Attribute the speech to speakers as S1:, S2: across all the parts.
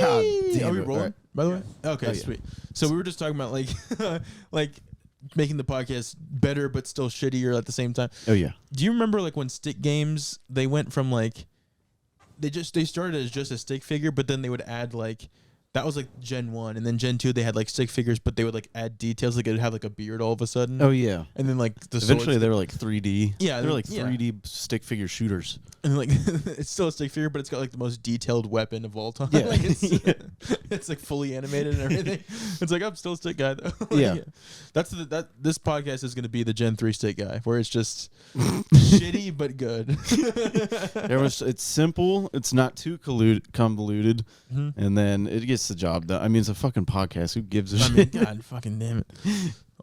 S1: God damn
S2: Are we
S1: it.
S2: rolling,
S1: Right.
S2: by the way? Okay,
S1: Oh, yeah.
S2: sweet. So we were just talking about like, like making the podcast better but still shittier at the same time.
S1: Oh yeah.
S2: Do you remember like when stick games they went from like they started as just a stick figure, but then they would add like that was like Gen 1, and then Gen 2 they had like stick figures, but they would like add details, like it would have like a beard all of a sudden.
S1: Oh yeah.
S2: And then like
S1: Eventually they were like 3D.
S2: Yeah,
S1: they were like
S2: yeah.
S1: 3D stick figure shooters.
S2: And like it's still a stick figure, but it's got like the most detailed weapon of all time.
S1: Yeah.
S2: Like it's like fully animated and everything. It's like I'm still a stick guy though. Like,
S1: Yeah.
S2: That's this podcast is gonna be the Gen 3 stick guy, where it's just shitty but good.
S1: It's simple. It's not too convoluted, and then it gets the job done. I mean, it's a fucking podcast. Who gives a shit?
S2: mean, God fucking damn it.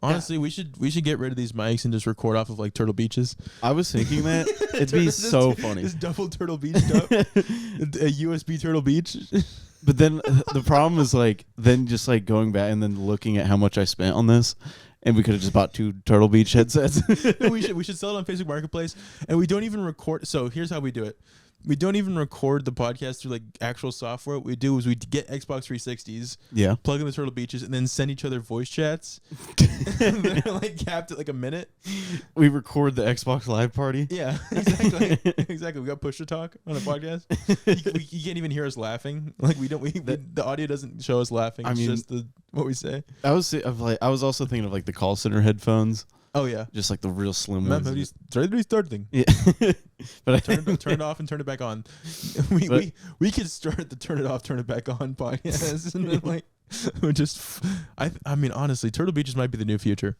S2: Honestly, we should get rid of these mics and just record off of like Turtle Beaches.
S1: I was thinking that it'd be so funny.
S2: This double Turtle Beach stuff, a USB Turtle Beach.
S1: But then the problem is like then just like going back and then looking at how much I spent on this, and we could have just bought 2 Turtle Beach headsets.
S2: we should sell it on Facebook Marketplace, and we don't even record. So here's how we do it. We don't even record the podcast through like actual software. What we do is we get Xbox 360s,
S1: Yeah.
S2: plug in the Turtle Beaches, and then send each other voice chats. And they're like capped at like a minute.
S1: We record the Xbox Live party.
S2: Yeah, exactly. Exactly. We got push to talk on a podcast. You can't even hear us laughing. Like the audio doesn't show us laughing. It's just what we say.
S1: I was also thinking of like the call center headphones.
S2: Oh yeah,
S1: Just like the real slim ones.
S2: Try to restart thing.
S1: Yeah. But I
S2: turn it off and turn it back on. We could start the turn it off, turn it back on podcast, and then like we just. I mean, honestly, Turtle Beaches might be the new future.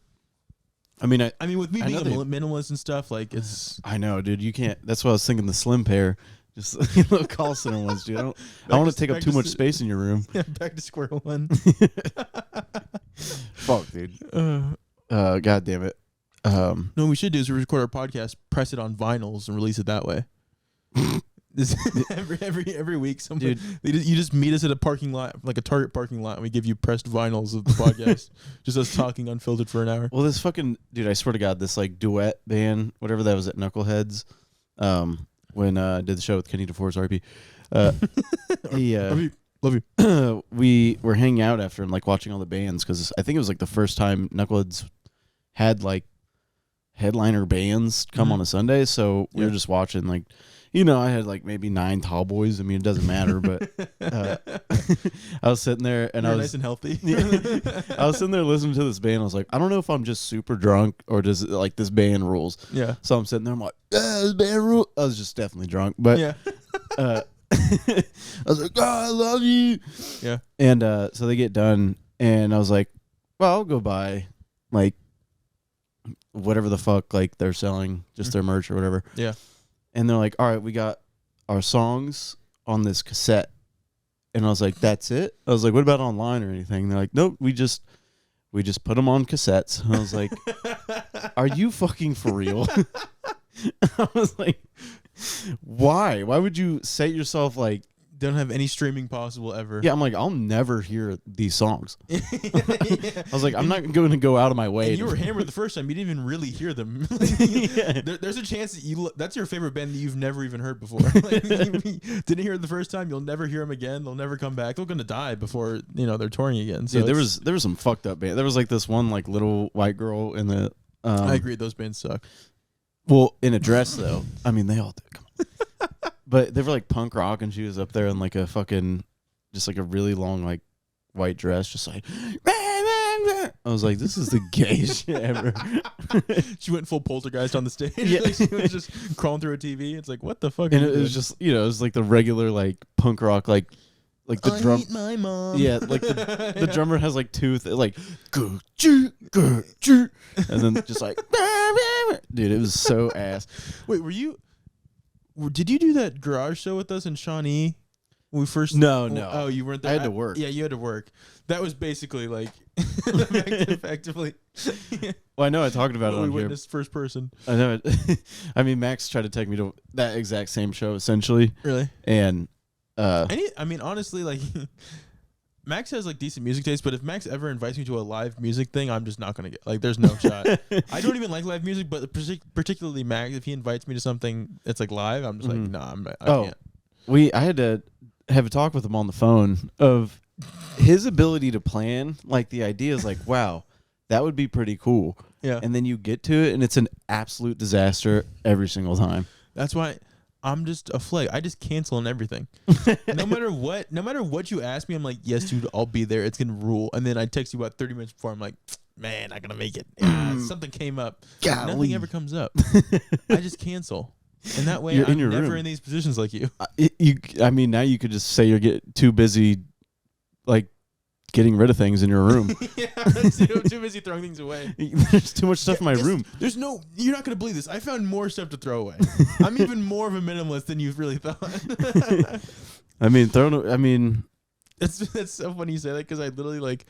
S1: I mean,
S2: with me being a minimalist and stuff, like it's.
S1: I know, dude. You can't. That's why I was thinking the slim pair, just little call center ones, dude. I don't want to take up too much space in your room.
S2: Yeah, back to square one.
S1: Fuck, dude. God damn it.
S2: No, what we should do is we record our podcast, press it on vinyls, and release it that way. every week, somebody, you just meet us at a parking lot, like a Target parking lot, and we give you pressed vinyls of the podcast, just us talking unfiltered for an hour.
S1: Well, this fucking dude, I swear to God, this like duet band, whatever that was at Knuckleheads, when did the show with Kenny DeForest RP.
S2: Love you.
S1: We were hanging out after and like watching all the bands because I think it was like the first time Knuckleheads had like headliner bands come on a Sunday, so we were just watching like, I had like maybe 9 tall boys. I mean, it doesn't matter, but I was sitting there and I was
S2: nice and healthy.
S1: I was sitting there listening to this band. I was like, I don't know if I'm just super drunk or does like this band rules.
S2: Yeah.
S1: So I'm sitting there. I'm like, this band rules. I was just definitely drunk, but
S2: yeah.
S1: I was like, God, I love you.
S2: Yeah.
S1: And so they get done, and I was like, well, I'll go buy like whatever the fuck like they're selling, just their merch or whatever.
S2: Yeah.
S1: And they're like, all right, we got our songs on this cassette. And I was like, that's it? I was like, what about online or anything? And they're like, nope, we just put them on cassettes. And I was like, are you fucking for real? I was like, why? Why would you set yourself like
S2: don't have any streaming possible ever?
S1: Yeah, I'm like, I'll never hear these songs. I was like, I'm not going to go out of my way.
S2: And you were hammered the first time. You didn't even really hear them. There's a chance that that's your favorite band that you've never even heard before. Like, you didn't hear it the first time. You'll never hear them again. They'll never come back. They're going to die before they're touring again. So
S1: yeah, there was some fucked up band. There was like this one like little white girl in the.
S2: I agree. Those bands suck.
S1: Well, in a dress though. I mean, they all do. Come on. But they were like punk rock, and she was up there in like a fucking, just like a really long like white dress, just like. I was like, this is the gayest shit ever.
S2: She went full poltergeist on the stage.
S1: Yeah.
S2: Like she was just crawling through a TV. It's like, what the fuck?
S1: And it was just, it was like the regular like punk rock, like the drum.
S2: Eat my mom.
S1: Yeah, like the drummer has like tooth, like and then just like, dude, it was so ass.
S2: Wait, did you do that garage show with us in Shawnee? When we first
S1: No.
S2: Oh, you weren't there.
S1: I had to work.
S2: Yeah, you had to work. That was basically like effectively.
S1: Well, I know I talked about it on
S2: we
S1: here.
S2: witnessed first person.
S1: I know it. I mean, Max tried to take me to that exact same show essentially.
S2: Really?
S1: And
S2: I mean, honestly, like Max has like decent music taste, but if Max ever invites me to a live music thing, I'm just not gonna get like. There's no shot. I don't even like live music, but particularly Max, if he invites me to something that's like live, I'm just like, nah, I can't.
S1: I had to. have a talk with him on the phone of his ability to plan. Like the idea is like, wow, that would be pretty cool.
S2: Yeah.
S1: And then you get to it and it's an absolute disaster every single time.
S2: That's why I'm just a flake. I just cancel on everything. No matter what you ask me, I'm like, yes, dude, I'll be there. It's gonna rule. And then I text you about 30 minutes before. I'm like, man, not gonna make it. Something came up.
S1: Golly.
S2: Nothing ever comes up. I just cancel. And that way,
S1: You're in
S2: I'm
S1: your
S2: never
S1: room.
S2: in these positions like you.
S1: I mean, now you could just say you're too busy, like getting rid of things in your room.
S2: Yeah, I'm too busy throwing things away.
S1: There's too much stuff in my room.
S2: There's no. You're not gonna believe this. I found more stuff to throw away. I'm even more of a minimalist than you really thought.
S1: I mean,
S2: That's so funny you say that because I literally like.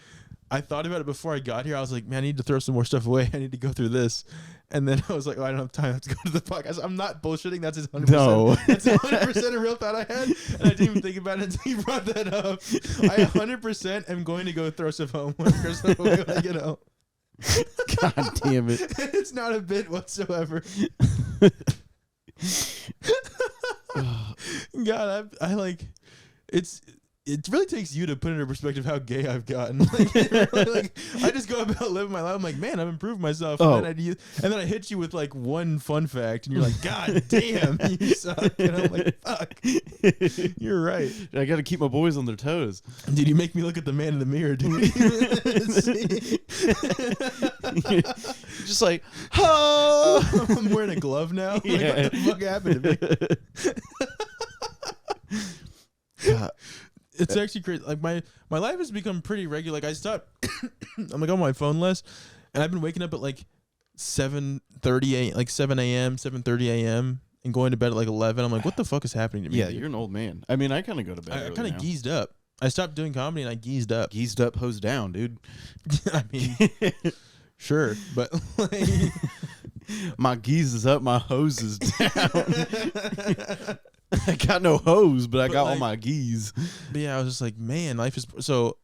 S2: I thought about it before I got here. I was like, man, I need to throw some more stuff away. I need to go through this. And then I was like, oh, I don't have time. I have to go to the podcast. I'm not bullshitting. That's 100%.
S1: No.
S2: That's 100% a real thought I had. And I didn't even think about it until you brought that up. I 100% am going to go throw some homework or something when I get home.
S1: God damn it.
S2: It's not a bit whatsoever. God, I like, it really takes you to put into perspective how gay I've gotten. Like, I just go about living my life. I'm like, man, I've improved myself.
S1: Oh.
S2: And then I hit you with like one fun fact, and you're like, God damn, you suck. And I'm like, fuck, you're right.
S1: I got to keep my boys on their toes.
S2: Dude, you make me look at the man in the mirror, dude.
S1: Just like, oh.
S2: I'm wearing a glove now. Like,
S1: Yeah.
S2: what the fuck happened to me?
S1: God.
S2: It's actually crazy. Like my life has become pretty regular. Like I stopped. I'm like on my phone less, and I've been waking up at like 7:30 like 7 a.m., 7:30 a.m. and going to bed at like 11. I'm like, what the fuck is happening to me?
S1: Yeah,
S2: dude?
S1: you're an old man. I mean, I kind of go to bed.
S2: I
S1: early
S2: kind of
S1: now.
S2: geezed up. I stopped doing comedy and I geezed up.
S1: Geezed up, hose down, dude.
S2: I mean, sure, but like,
S1: my geese is up, my hose is down. I got no hose, but I got all my geese.
S2: But yeah, I was just like, man, life is so.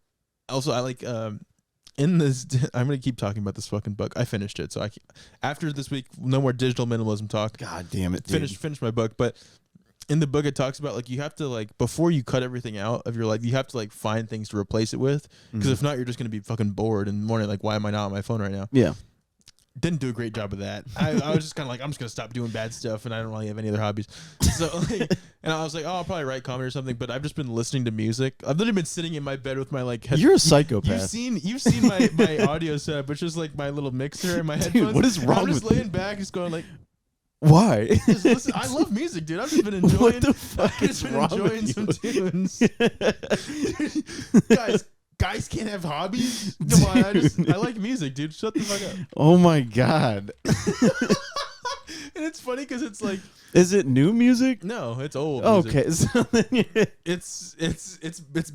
S2: Also, I like in this. I'm gonna keep talking about this fucking book. I finished it, so after this week, no more digital minimalism talk.
S1: God damn it, dude.
S2: Finish my book, but in the book it talks about like you have to like before you cut everything out of your life, you have to like find things to replace it with because if not, you're just gonna be fucking bored in the morning. Like, why am I not on my phone right now?
S1: Yeah.
S2: Didn't do a great job of that. I was just kind of like, I'm just gonna stop doing bad stuff, and I don't really have any other hobbies. So, like, and I was like, oh, I'll probably write comedy or something. But I've just been listening to music. I've literally been sitting in my bed with my like.
S1: You're a psychopath.
S2: You've seen my audio setup, which is like my little mixer and my headphones.
S1: Dude, what is wrong
S2: I'm just
S1: with
S2: laying
S1: you?
S2: back, just going like,
S1: Why?
S2: just listen. I love music, dude. I've just been enjoying.
S1: What the fuck
S2: I've
S1: is
S2: just been
S1: wrong
S2: enjoying
S1: with
S2: some tunes. Guys can't have hobbies. Come on, I like music, dude. Shut the fuck up.
S1: Oh my god.
S2: And it's funny because it's like,
S1: Is it new music?
S2: no, it's old. Music.
S1: Okay. So then
S2: It's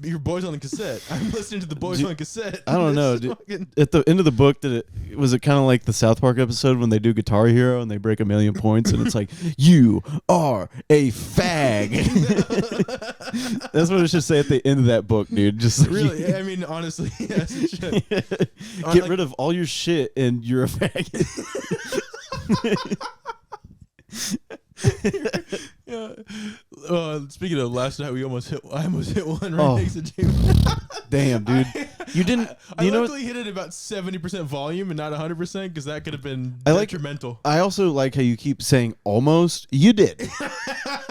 S2: your boys on the cassette. I'm listening to the boys
S1: Dude,
S2: on the cassette.
S1: I don't know,
S2: It's
S1: dude.
S2: fucking-
S1: At the end of the book, was it kind of like the South Park episode when they do Guitar Hero and they break 1,000,000 points and it's like, you are a fag. That's what it should say at the end of that book, dude. Just like,
S2: Really, I mean, honestly, yes, it should.
S1: get rid of all your shit and you're a faggot.
S2: Yeah. Speaking of last night, I almost hit one right
S1: Oh.
S2: next to James.
S1: Damn, dude. You didn't.
S2: I
S1: You know,
S2: luckily hit it about 70% volume and not 100% because that could have been
S1: I like-
S2: detrimental.
S1: I also like how you keep saying almost. You did.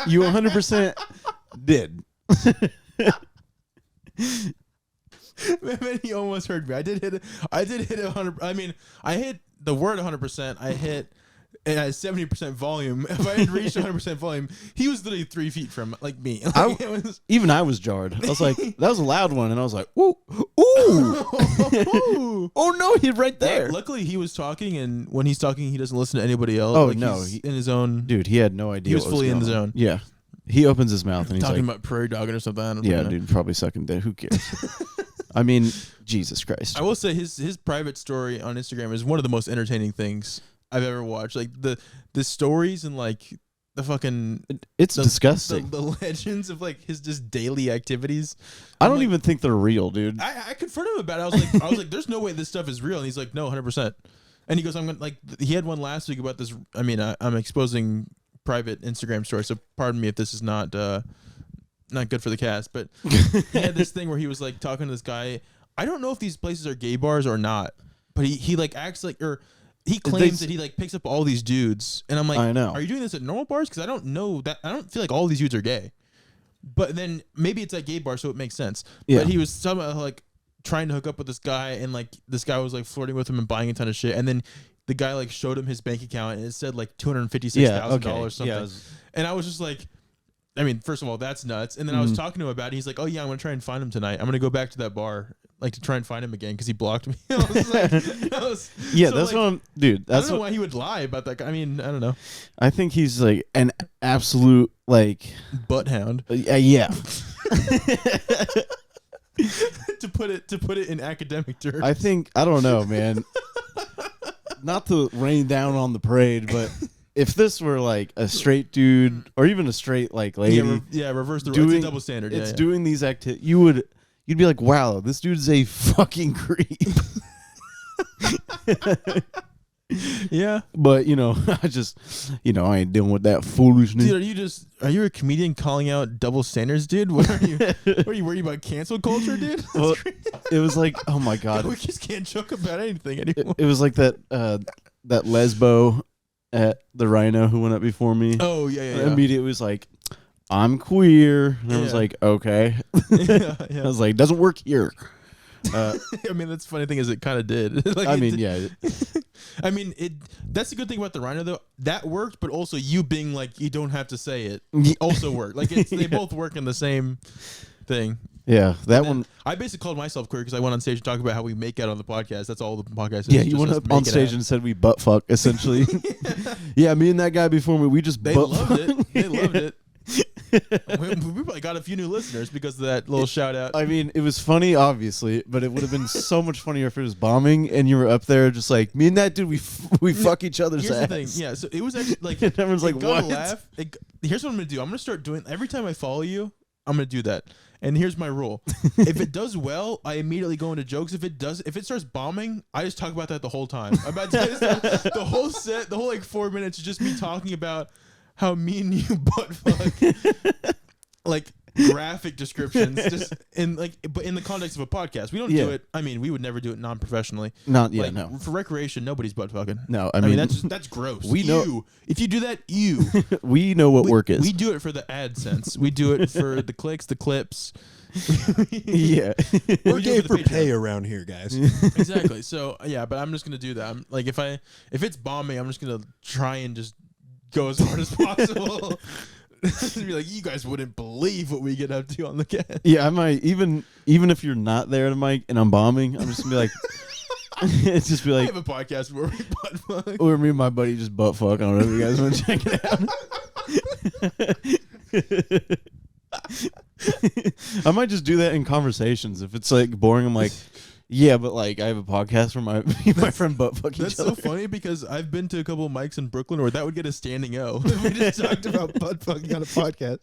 S1: You 100% did.
S2: Man, he almost heard me. I did hit it 100. I mean, I hit the word 100%. I hit it at 70% volume. If I had reached 100% volume, he was literally 3 feet from like me. Like,
S1: Even I was jarred. I was like, that was a loud one, and I was like, ooh, ooh. Oh no, he's right there.
S2: Luckily, he was talking, and when he's talking, he doesn't listen to anybody else.
S1: Oh,
S2: like,
S1: no,
S2: he's in his own.
S1: Dude, he had no idea.
S2: He was
S1: what
S2: fully in
S1: going
S2: the
S1: on.
S2: zone.
S1: Yeah, he opens his mouth and he's
S2: Talking
S1: like,
S2: about prairie dogging or something. I don't
S1: yeah,
S2: know.
S1: dude, probably sucking dick. Who cares? I mean, Jesus Christ.
S2: I will say his private story on Instagram is one of the most entertaining things I've ever watched. Like the stories and like the fucking
S1: It's disgusting.
S2: the legends of like his just daily activities.
S1: I
S2: I'm
S1: don't
S2: like-
S1: even think they're real, dude.
S2: I confronted him about it. I was like, there's no way this stuff is real. And he's like, no, 100%. And he goes, I'm gonna like. He had one last week about this. I mean, I'm exposing private Instagram stories, so pardon me if this is not not good for the cast, but he had this thing where he was like talking to this guy. I don't know if these places are gay bars or not, but he like acts like, or he claims that he like picks up all these dudes, and I'm like,
S1: I know.
S2: Are you doing this at normal bars? Because I don't know that. I don't feel like all these dudes are gay. But then maybe it's at gay bar, so it makes sense.
S1: Yeah.
S2: But he was somehow like trying to hook up with this guy, and like this guy was like flirting with him and buying a ton of shit, and then the guy like showed him his bank account, and it said like $256,000 something.
S1: Yeah,
S2: and I was just like, I mean, first of all, that's nuts. And then I was talking to him about it. He's like, oh, yeah, I'm going to try and find him tonight. I'm going to go back to that bar, like, to try and find him again because he blocked me. I was like,
S1: yeah, so that's like, what I'm... Dude, that's
S2: I don't know why he would lie about that guy. I mean, I don't know.
S1: I think he's, like, an absolute, like...
S2: butt hound.
S1: Yeah.
S2: to put it in academic terms.
S1: I think... I don't know, man. Not to rain down on the parade, but... If this were like a straight dude or even a straight like lady,
S2: reverse the
S1: doing,
S2: it's a double standard.
S1: It's doing these activities. You'd be like, wow, this dude's a fucking creep.
S2: Yeah,
S1: but I just, I ain't dealing with that foolishness.
S2: Dude, are you a comedian calling out double standards, dude? What are you? Are you worried about cancel culture, dude?
S1: Well, it was like, oh my god,
S2: we just can't joke about anything anymore.
S1: It was like that lesbo at the Rhino who went up before me.
S2: Oh, yeah.
S1: Immediately was like, I'm queer. And I was like, okay. I was like, doesn't work here.
S2: I mean, that's the funny thing is it kind of did.
S1: Like, I mean, yeah.
S2: I mean, that's the good thing about the Rhino, though. That worked, but also you being like, you don't have to say it also worked. Like, they both work in the same thing.
S1: Yeah, that one.
S2: I basically called myself queer because I went on stage to talk about how we make out on the podcast. That's all the podcast is.
S1: Yeah, you went up on stage and said we butt fuck, essentially. Yeah, me and that guy before me, we just
S2: they loved it. They loved it. We probably got a few new listeners because of that little shout out.
S1: I mean, it was funny, obviously, but it would have been so much funnier if it was bombing and you were up there just like, me and that dude, we fuck each other's
S2: Here's
S1: ass.
S2: The thing. Yeah, so it was actually like,
S1: and everyone's like, what?
S2: Laugh. Here's what I'm going to do. I'm going to start doing, every time I follow you, I'm going to do that. And here's my rule. If it does well, I immediately go into jokes. If it starts bombing, I just talk about that the whole time. The whole set, the whole like 4 minutes is just me talking about how me and you butt fuck. Like graphic descriptions, just but in the context of a podcast. We don't do it. I mean, we would never do it non-professionally.
S1: No.
S2: For recreation, nobody's butt fucking.
S1: No, I
S2: mean that's gross.
S1: We know
S2: if you do that,
S1: we know what work is.
S2: We do it for the AdSense. We do it for the clicks, the clips.
S1: Yeah,
S3: we're gay for pay around here, guys.
S2: Exactly. So yeah, but I'm just gonna do that. I'm like, if it's bombing, I'm just gonna try and just go as hard as possible. Be like, you guys wouldn't believe what we get up to on the cast.
S1: Yeah, I might even if you're not there at a mic and I'm bombing, I'm just gonna be like, it's just be like,
S2: I have a podcast where we butt fuck.
S1: Or me and my buddy just butt fuck. I don't know if you guys want to check it out. I might just do that in conversations. If it's like boring, I'm like, yeah, but like I have a podcast where my friend butt fuck each other.
S2: That's so funny because I've been to a couple of mics in Brooklyn where that would get a standing O. We just talked about butt fucking on a podcast.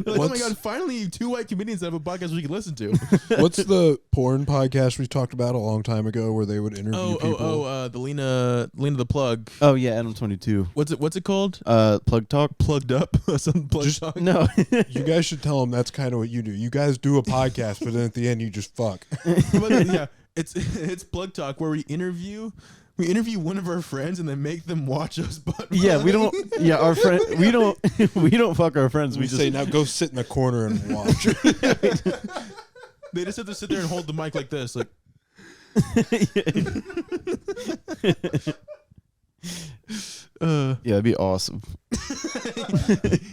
S2: Like, oh my god, finally 2 white comedians that have a podcast we can listen to.
S3: What's the porn podcast we talked about a long time ago where they would interview people?
S2: The Lena the Plug.
S1: Oh yeah, Adam 22.
S2: What's it called?
S1: Plug Talk.
S2: Plugged Up. Some plug talk.
S1: No.
S3: You guys should tell them that's kind of what you do. You guys do a podcast, but then at the end you just fuck.
S2: Yeah. It's Plug Talk where we interview one of our friends and then make them watch us butt.
S1: Yeah, we don't. Yeah, our friend. We don't fuck our friends.
S3: We just say now go sit in the corner and watch.
S2: They just have to sit there and hold the mic like this, like.
S1: Yeah, that'd be awesome.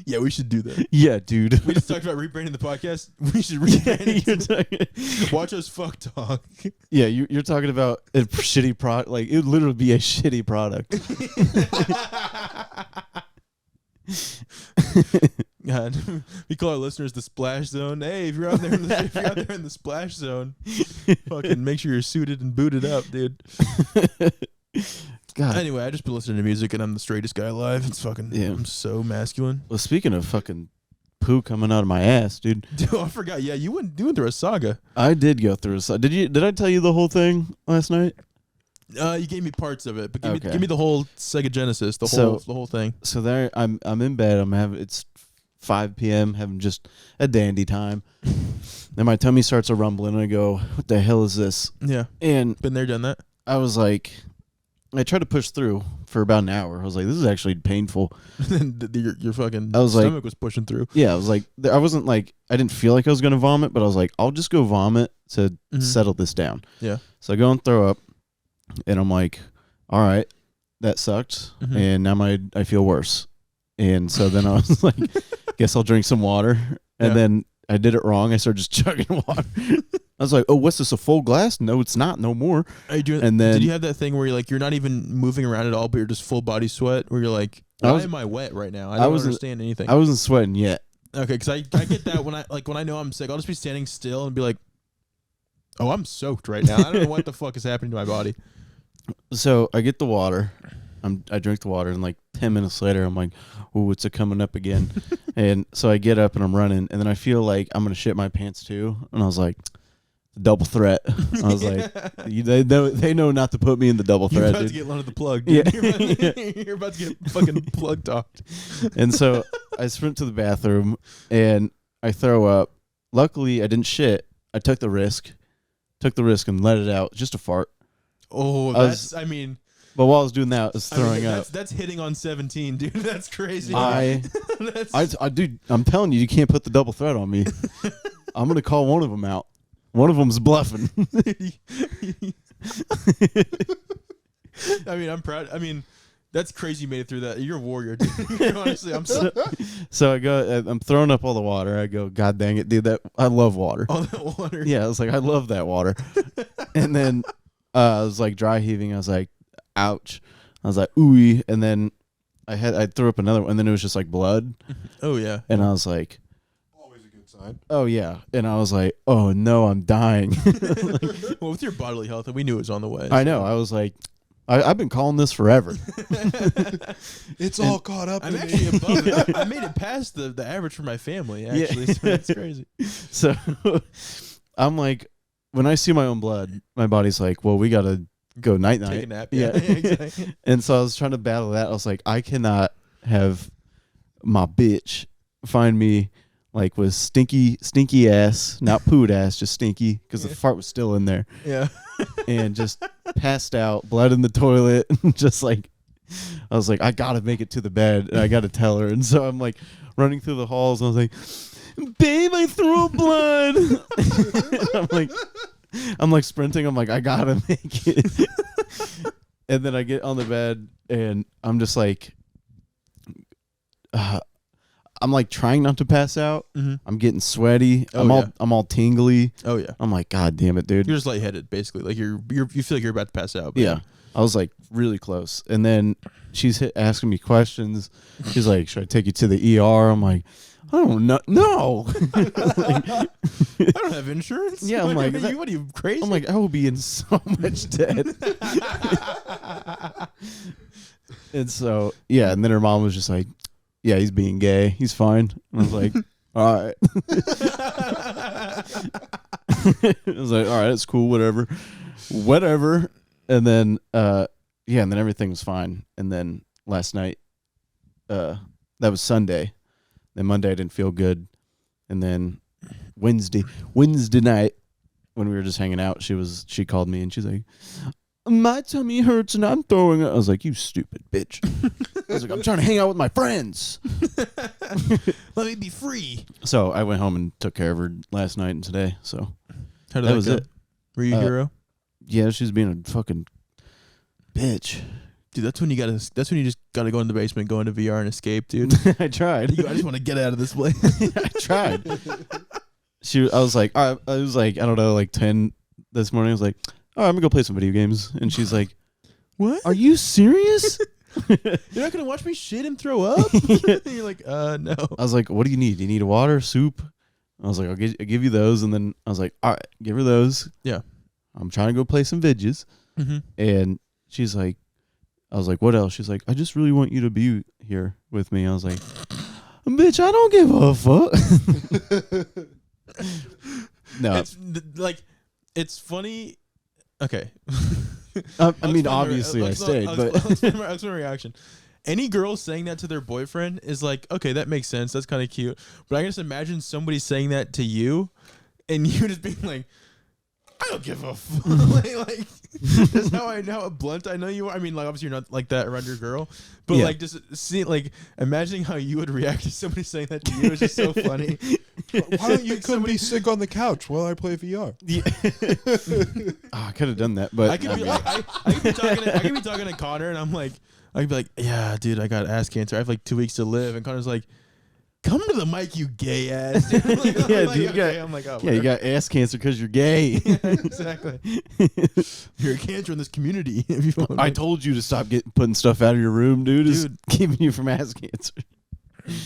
S2: Yeah, we should do that.
S1: Yeah, dude.
S2: We just talked about rebranding the podcast. We should rebrand it. Watch us fuck talk.
S1: Yeah, you're talking about a shitty product. Like, it would literally be a shitty product.
S2: God, we call our listeners the Splash Zone. Hey, if you're out there in the Splash Zone, fucking make sure you're suited and booted up, dude.
S1: God.
S2: Anyway, I just been listening to music and I'm the straightest guy alive. It's fucking, I'm so masculine.
S1: Well, speaking of fucking poo coming out of my ass, dude.
S2: Dude, I forgot. Yeah, you went through a saga.
S1: I did go through a saga. Did I tell you the whole thing last night?
S2: You gave me parts of it, but give me the whole Sega Genesis, the whole thing.
S1: So there, I'm in bed. It's 5 p.m. having just a dandy time. Then my tummy starts a rumbling, and I go, "What the hell is this?"
S2: Yeah.
S1: And
S2: Been there, done that.
S1: I was like, I tried to push through for about an hour. I was like, "This is actually painful."
S2: Your fucking
S1: I was like-
S2: stomach was pushing through.
S1: Yeah, I was like, I wasn't like, I didn't feel like I was gonna vomit, but I was like, I'll just go vomit to settle this down.
S2: Yeah.
S1: So I go and throw up, and I'm like, all right, that sucked, and now I feel worse. And so then I was like, guess I'll drink some water. And then I did it wrong. I started just chugging water. I was like, oh, what's this, a full glass? No, it's not, no more. And then
S2: did you have that thing where you're not even moving around at all, but you're just full body sweat, where you're like, why am I wet right now? I don't understand anything.
S1: I wasn't sweating yet.
S2: Okay, because I get that when I know I'm sick, I'll just be standing still and be like, oh, I'm soaked right now. I don't know what the fuck is happening to my body.
S1: So I get the water. I drink the water, and like 10 minutes later, I'm like, "Ooh, it's coming up again." And so I get up and I'm running, and then I feel like I'm gonna shit my pants too. And I was like, "Double threat." I was like, "They know not to put me in the double
S2: You're
S1: threat."
S2: about
S1: Dude.
S2: to get under the plug. Dude.
S1: Yeah.
S2: You're about to get fucking plug talked.
S1: And so I sprint to the bathroom, and I throw up. Luckily, I didn't shit. I took the risk and let it out. Just a fart.
S2: Oh,
S1: But while I was doing that, I was throwing up.
S2: That's hitting on 17, dude. That's crazy.
S1: Dude, I'm telling you, you can't put the double threat on me. I'm gonna call one of them out. One of them's bluffing.
S2: I'm proud. That's crazy. You made it through that. You're a warrior, dude. Honestly, I'm so.
S1: So I'm throwing up all the water. I go, God dang it, dude! I love water.
S2: All that water.
S1: Yeah, I was like, I love that water. And then I was like dry heaving. I was like, ouch. I was like, ooey. And then I threw up another one, and then it was just like blood.
S2: Oh yeah.
S1: And I was like,
S3: Always a good sign.
S1: oh yeah. And I was like, oh no, I'm dying.
S2: Well, with your bodily health, we knew it was on the way.
S1: I know. I was like, I've been calling this forever.
S3: It's all caught up.
S2: I'm
S3: in
S2: actually
S3: me.
S2: above it. I made it past the average for my family, actually.
S1: Yeah.
S2: So that's crazy.
S1: So I'm like, when I see my own blood, my body's like, well, we got to go night night.
S2: Take a nap.
S1: Yeah.
S2: Exactly.
S1: And so I was trying to battle that. I was like, I cannot have my bitch find me like with stinky ass, not pooed ass, just stinky, because the fart was still in there.
S2: Yeah.
S1: And just passed out, blood in the toilet, just like, I was like, I gotta make it to the bed, and I gotta tell her. And so I'm like running through the halls, and I was like, babe, I threw up blood. I'm like sprinting. I'm like, I gotta make it. And then I get on the bed, and I'm just like, I'm like trying not to pass out.
S2: Mm-hmm.
S1: I'm getting sweaty.
S2: Oh,
S1: I'm all tingly.
S2: Oh yeah.
S1: I'm like, God damn it, dude.
S2: You're just lightheaded, basically. Like you feel like you're about to pass out. But
S1: Yeah. I was like really close. And then she's asking me questions. She's like, should I take you to the ER? I'm like, I don't know. No.
S2: I don't have insurance.
S1: Yeah, I'm like,
S2: what are you crazy?
S1: I'm like, I will be in so much debt. And so, yeah. And then her mom was just like, yeah, he's being gay. He's fine. And I was like, all right. I was like, all right, it's cool, whatever. And then, and then everything was fine. And then last night, that was Sunday. Then Monday I didn't feel good. And then Wednesday night, when we were just hanging out, she called me and she's like, my tummy hurts and I'm throwing up. I was like, you stupid bitch. I was like, I'm trying to hang out with my friends.
S2: Let me be free.
S1: So I went home and took care of her last night and today. So
S2: How did
S1: that was
S2: go?
S1: it.
S2: Were you a hero?
S1: Yeah, she's being a fucking bitch.
S2: Dude, that's when you just gotta go in the basement, go into VR and escape, dude.
S1: I tried.
S2: I just want to get out of this place.
S1: I tried. I was like, I don't know, like 10 this morning. I was like, all right, I'm gonna go play some video games. And she's like,
S2: What?
S1: are you serious?
S2: You're not gonna watch me shit and throw up? You're like, no.
S1: I was like, what do you need? Do you need a water, soup? I was like, I'll give you those. And then I was like, all right, give her those.
S2: Yeah.
S1: I'm trying to go play some vidges.
S2: Mm-hmm.
S1: And she's like, I was like, what else? She's like, I just really want you to be here with me. I was like, bitch, I don't give a fuck. No.
S2: It's funny. Okay.
S1: I mean, obviously I stayed, but
S2: I'll explain my reaction. any girl saying that to their boyfriend is like, okay, that makes sense. That's kind of cute. But I can just imagine somebody saying that to you, and you just being like, I don't give a fuck. like that's how I know how blunt I know you are. I mean, like obviously you're not like that around your girl, but like just see, like imagining how you would react to somebody saying that to you is just so funny.
S3: Why don't you come be sick on the couch while I play VR?
S1: Yeah. I could have done that, but
S2: I could be like, I could be talking to Connor, and I'd be like, yeah, dude, I got ass cancer. I have like 2 weeks to live, and Connor's like, come to the mic, you gay ass. Dude. I'm like, oh,
S1: yeah, you got ass cancer because you're gay.
S2: Yeah, exactly. You're a cancer in this community.
S1: I told you to stop putting stuff out of your room, dude. It's keeping you from ass cancer.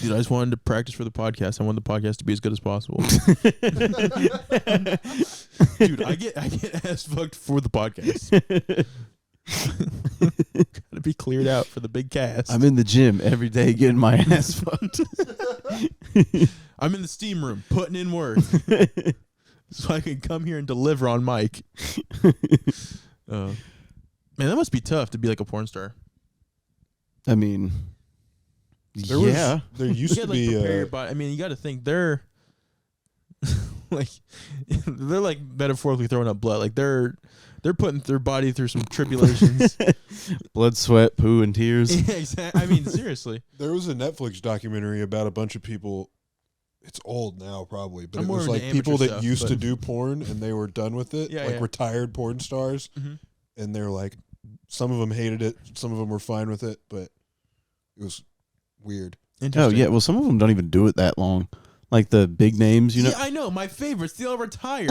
S2: Dude, I just wanted to practice for the podcast. I want the podcast to be as good as possible. Dude, I get ass fucked for the podcast. Gotta be cleared out for the big cast.
S1: I'm in the gym every day getting my ass fucked.
S2: I'm in the steam room putting in work so I can come here and deliver on mic. Man, that must be tough to be like a porn star.
S1: I mean,
S3: There used to be.
S2: Prepare your body. I mean, you got to think they're like they're like metaphorically throwing up blood. Like they're putting their body through some tribulations.
S1: Blood, sweat, poo, and tears.
S2: Yeah, exactly. I mean, seriously.
S3: There was a Netflix documentary about a bunch of people. It's old now, probably, but it was like people that used to do porn and they were done with it, retired porn stars, and they're like, some of them hated it, some of them were fine with it, but it was weird.
S1: Oh yeah, well, some of them don't even do it that long, like the big names, you know.
S2: Yeah, I know. My favorites, they all retired.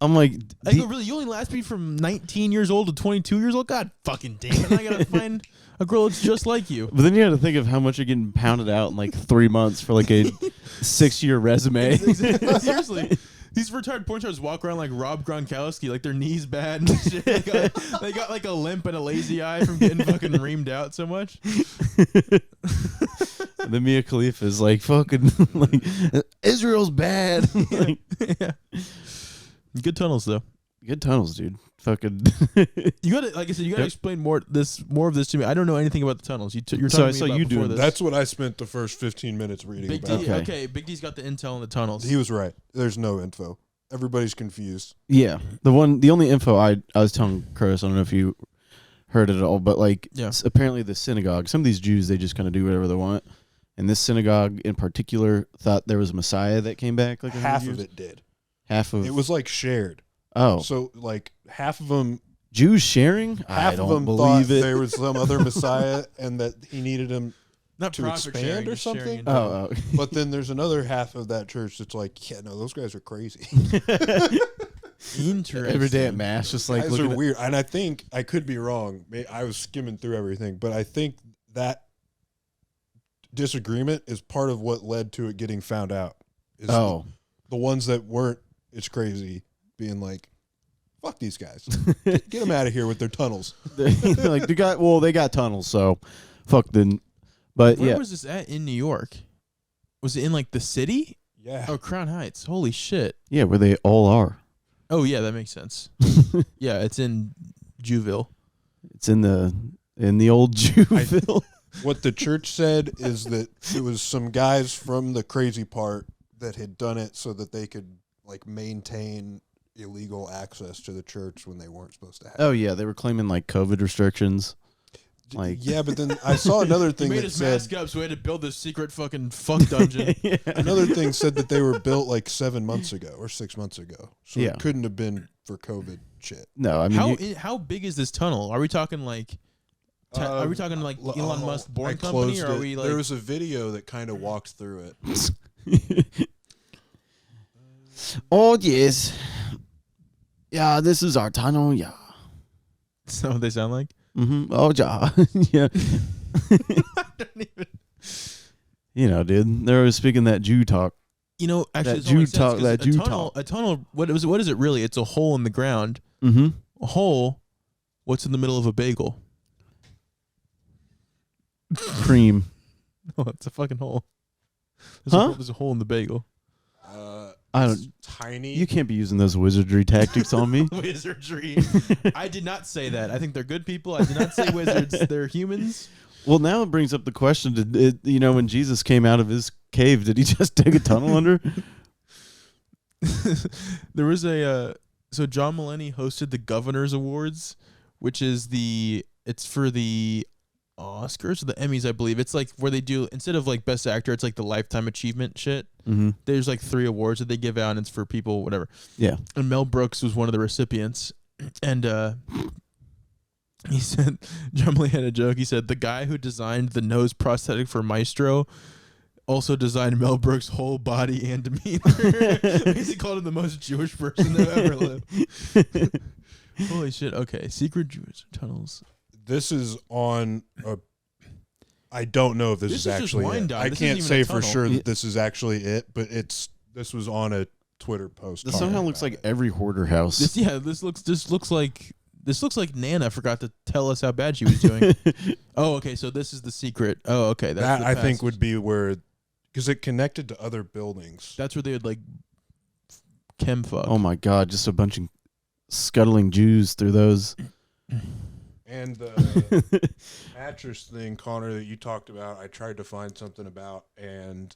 S1: I'm like,
S2: I go, really? You only last me from 19 years old to 22 years old? God fucking damn it! I gotta find a girl that's just like you.
S1: But then you got to think of how much you're getting pounded out in like 3 months for like a 6-year resume.
S2: Exactly. Seriously. These retired porn stars walk around like Rob Gronkowski, like their knees bad and shit. They got like a limp and a lazy eye from getting fucking reamed out so much.
S1: And then Mia Khalifa is like, fucking, like, Israel's bad. Like,
S2: yeah. Good tunnels though.
S1: Good tunnels, dude. Fucking.
S2: You gotta, like I said, you gotta explain more of this to me. I don't know anything about the tunnels. You're talking
S1: So I
S2: to me
S1: saw
S2: about
S1: you
S2: before
S1: doing
S2: this.
S3: That's what I spent the first 15 minutes reading
S2: Big
S3: about.
S2: D, okay, Big D's got the intel on the tunnels.
S3: He was right. There's no info. Everybody's confused.
S1: Yeah. The only info I was telling Chris, I don't know if you heard it at all, but like, apparently the synagogue, some of these Jews, they just kind of do whatever they want. And this synagogue in particular thought there was a Messiah that came back. Like
S3: half of it did.
S1: Half of
S3: it was like shared.
S1: Oh,
S3: so like half of them.
S1: Jews sharing?
S3: Half of them thought there was some other Messiah and that he needed him to expand or something.
S1: Oh.
S3: But then there's another half of that church that's like, yeah, no, those guys are crazy.
S2: Interesting.
S1: Every day at mass, just like
S3: guys are weird. And I think I could be wrong. I was skimming through everything, but I think that disagreement is part of what led to it getting found out. The ones that weren't, it's crazy, being like, fuck these guys. Get them out of here with their tunnels.
S1: Like they got tunnels, so fuck them. But
S2: where was this at in New York? Was it in like the city?
S3: Yeah.
S2: Oh, Crown Heights. Holy shit.
S1: Yeah, where they all are.
S2: Oh yeah, that makes sense. Yeah, it's in Jewville.
S1: It's in the old Jewville.
S3: What the church said is that it was some guys from the crazy part that had done it so that they could like maintain illegal access to the church when they weren't supposed to have.
S1: Oh yeah, they were claiming like COVID restrictions. Like
S3: yeah, but then I saw another thing
S2: made
S3: that
S2: us
S3: said
S2: mask up, so we had to build this secret fucking fuck dungeon.
S1: Yeah.
S3: Another thing said that they were built like 7 months ago or 6 months ago, so it couldn't have been for COVID shit.
S1: No, I mean
S2: how big is this tunnel? Are we talking like? Are we talking like Elon Musk Born Company, or are we like?
S3: There was a video that kind of walked through it.
S1: Oh yes. Yeah, this is our tunnel, yeah.
S2: Is that what they sound like?
S1: Mm-hmm. Oh, yeah. Yeah.
S2: I don't even...
S1: You know, dude. They're always speaking that Jew talk.
S2: You know, actually,
S1: that Jew talk. That Jew talk.
S2: A tunnel. What is it really? It's a hole in the ground.
S1: Mm-hmm.
S2: A hole. What's in the middle of a bagel?
S1: Cream.
S2: No, it's a fucking hole. There's a hole in the bagel.
S1: I don't.
S3: Tiny.
S1: You can't be using those wizardry tactics on me.
S2: Wizardry. I did not say that. I think they're good people. I did not say wizards. They're humans.
S1: Well, now it brings up the question: when Jesus came out of his cave, did he just dig a tunnel under?
S2: There was so John Mulaney hosted the Governors Awards, which is it's for the Oscars or the Emmys, I believe. It's like where they do, instead of like Best Actor, it's like the Lifetime Achievement shit.
S1: Mm-hmm.
S2: There's like 3 awards that they give out, and it's for people, whatever.
S1: Yeah.
S2: And Mel Brooks was one of the recipients, and he said, John Mulaney had a joke. He said the guy who designed the nose prosthetic for Maestro also designed Mel Brooks' whole body and demeanor. He called him the most Jewish person to ever live. Holy shit. Okay. Secret Jewish tunnels.
S3: This is on a... I don't know if this is actually it. I can't say for sure that this is actually it, but this was on a Twitter post.
S1: This somehow looks like every hoarder house.
S2: This looks like Nana forgot to tell us how bad she was doing. Oh, okay. So this is the secret. Oh, okay.
S3: That I think would be where, because it connected to other buildings.
S2: That's where they would like chem fuck.
S1: Oh my God! Just a bunch of scuttling Jews through those.
S3: And the mattress thing, Connor, that you talked about, I tried to find something about, and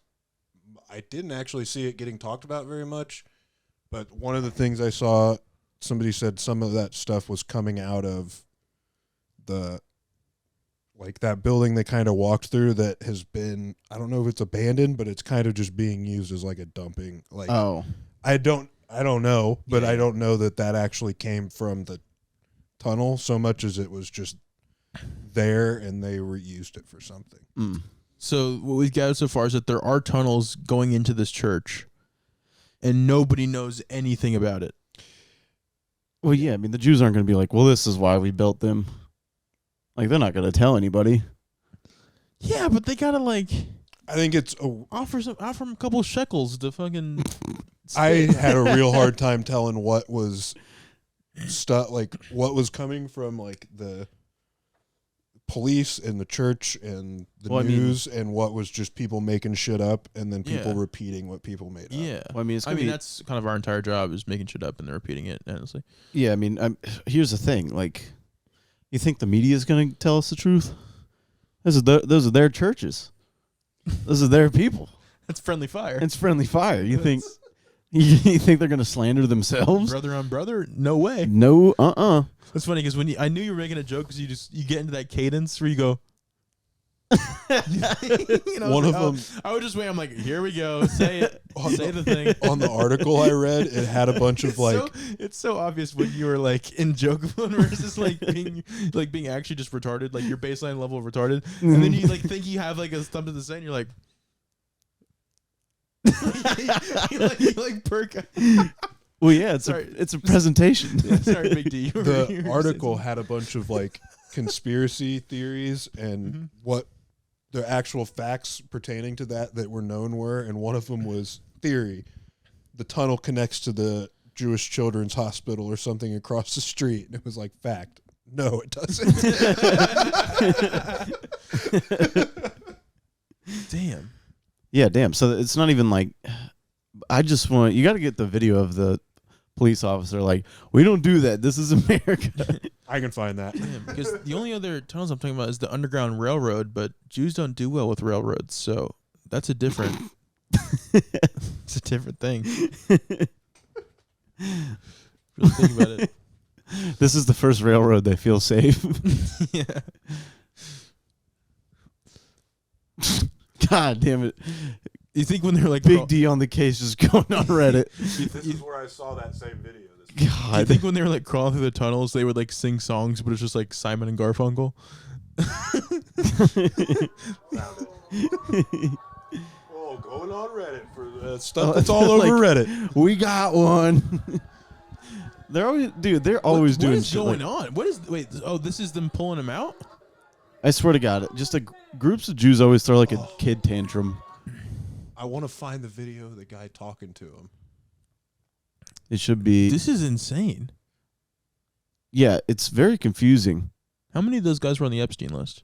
S3: I didn't actually see it getting talked about very much. But one of the things I saw, somebody said some of that stuff was coming out of that building they kind of walked through that has been, I don't know if it's abandoned, but it's kind of just being used as like a dumping. Like, I don't know, but I don't know that actually came from the tunnel so much as it was just there and they reused it for something.
S2: Mm. So what we've gathered so far is that there are tunnels going into this church and nobody knows anything about it.
S1: Well, yeah, I mean, the Jews aren't going to be like, well, this is why we built them. Like, they're not going to tell anybody.
S2: Yeah, but they got to, like...
S3: I think it's...
S2: Offer them a couple shekels to fucking...
S3: I had a real hard time telling what was... what was coming from, like, the police and the church and the news, and what was just people making shit up and then people repeating what people made up.
S2: Yeah. Well, that's kind of our entire job, is making shit up and then repeating it, honestly.
S1: Yeah, I mean, here's the thing. Like, you think the media is going to tell us the truth? Those are their churches. Those are their people.
S2: That's friendly fire.
S1: It's friendly fire. You think they're going to slander themselves?
S2: Brother on brother? No way.
S1: No,
S2: That's funny because I knew you were making a joke because you get into that cadence where you go.
S3: One of them.
S2: I would just wait. I'm like, here we go. Say it. Say the thing.
S3: On the article I read, it had a bunch of like.
S2: It's so obvious when you were like in joke mode versus like being actually just retarded, like your baseline level of retarded, and then you like think you have like a thumb to the side, and you're like. you like perk.
S1: Well, yeah, it's a presentation.
S2: Sorry, Big D.
S3: The article had a bunch of like conspiracy theories and what the actual facts pertaining to that were known were, and one of them was theory: the tunnel connects to the Jewish Children's Hospital or something across the street, and it was like fact. No, it doesn't.
S2: Damn.
S1: Yeah, damn. So it's not even like, you got to get the video of the police officer like, we don't do that. This is America.
S3: I can find that.
S2: Damn, because the only other tunnels I'm talking about is the Underground Railroad, but Jews don't do well with railroads, so that's a different it's a different thing. Really think about it.
S1: This is the first railroad they feel safe.
S2: Yeah.
S1: God damn it.
S2: You think when they're like
S1: Big D on the case just going on Reddit.
S3: This is where I saw that same video.
S2: God. You think when they were like crawling through the tunnels, they would like sing songs, but it's just like Simon and Garfunkel?
S3: Oh, going on Reddit for stuff that's all over Reddit.
S1: We got one. They're always doing shit.
S2: What is going on? This is them pulling him out?
S1: I swear to God, just groups of Jews always throw like a kid tantrum.
S3: I want to find the video of the guy talking to him.
S1: It should be.
S2: This is insane.
S1: Yeah, it's very confusing.
S2: How many of those guys were on the Epstein list?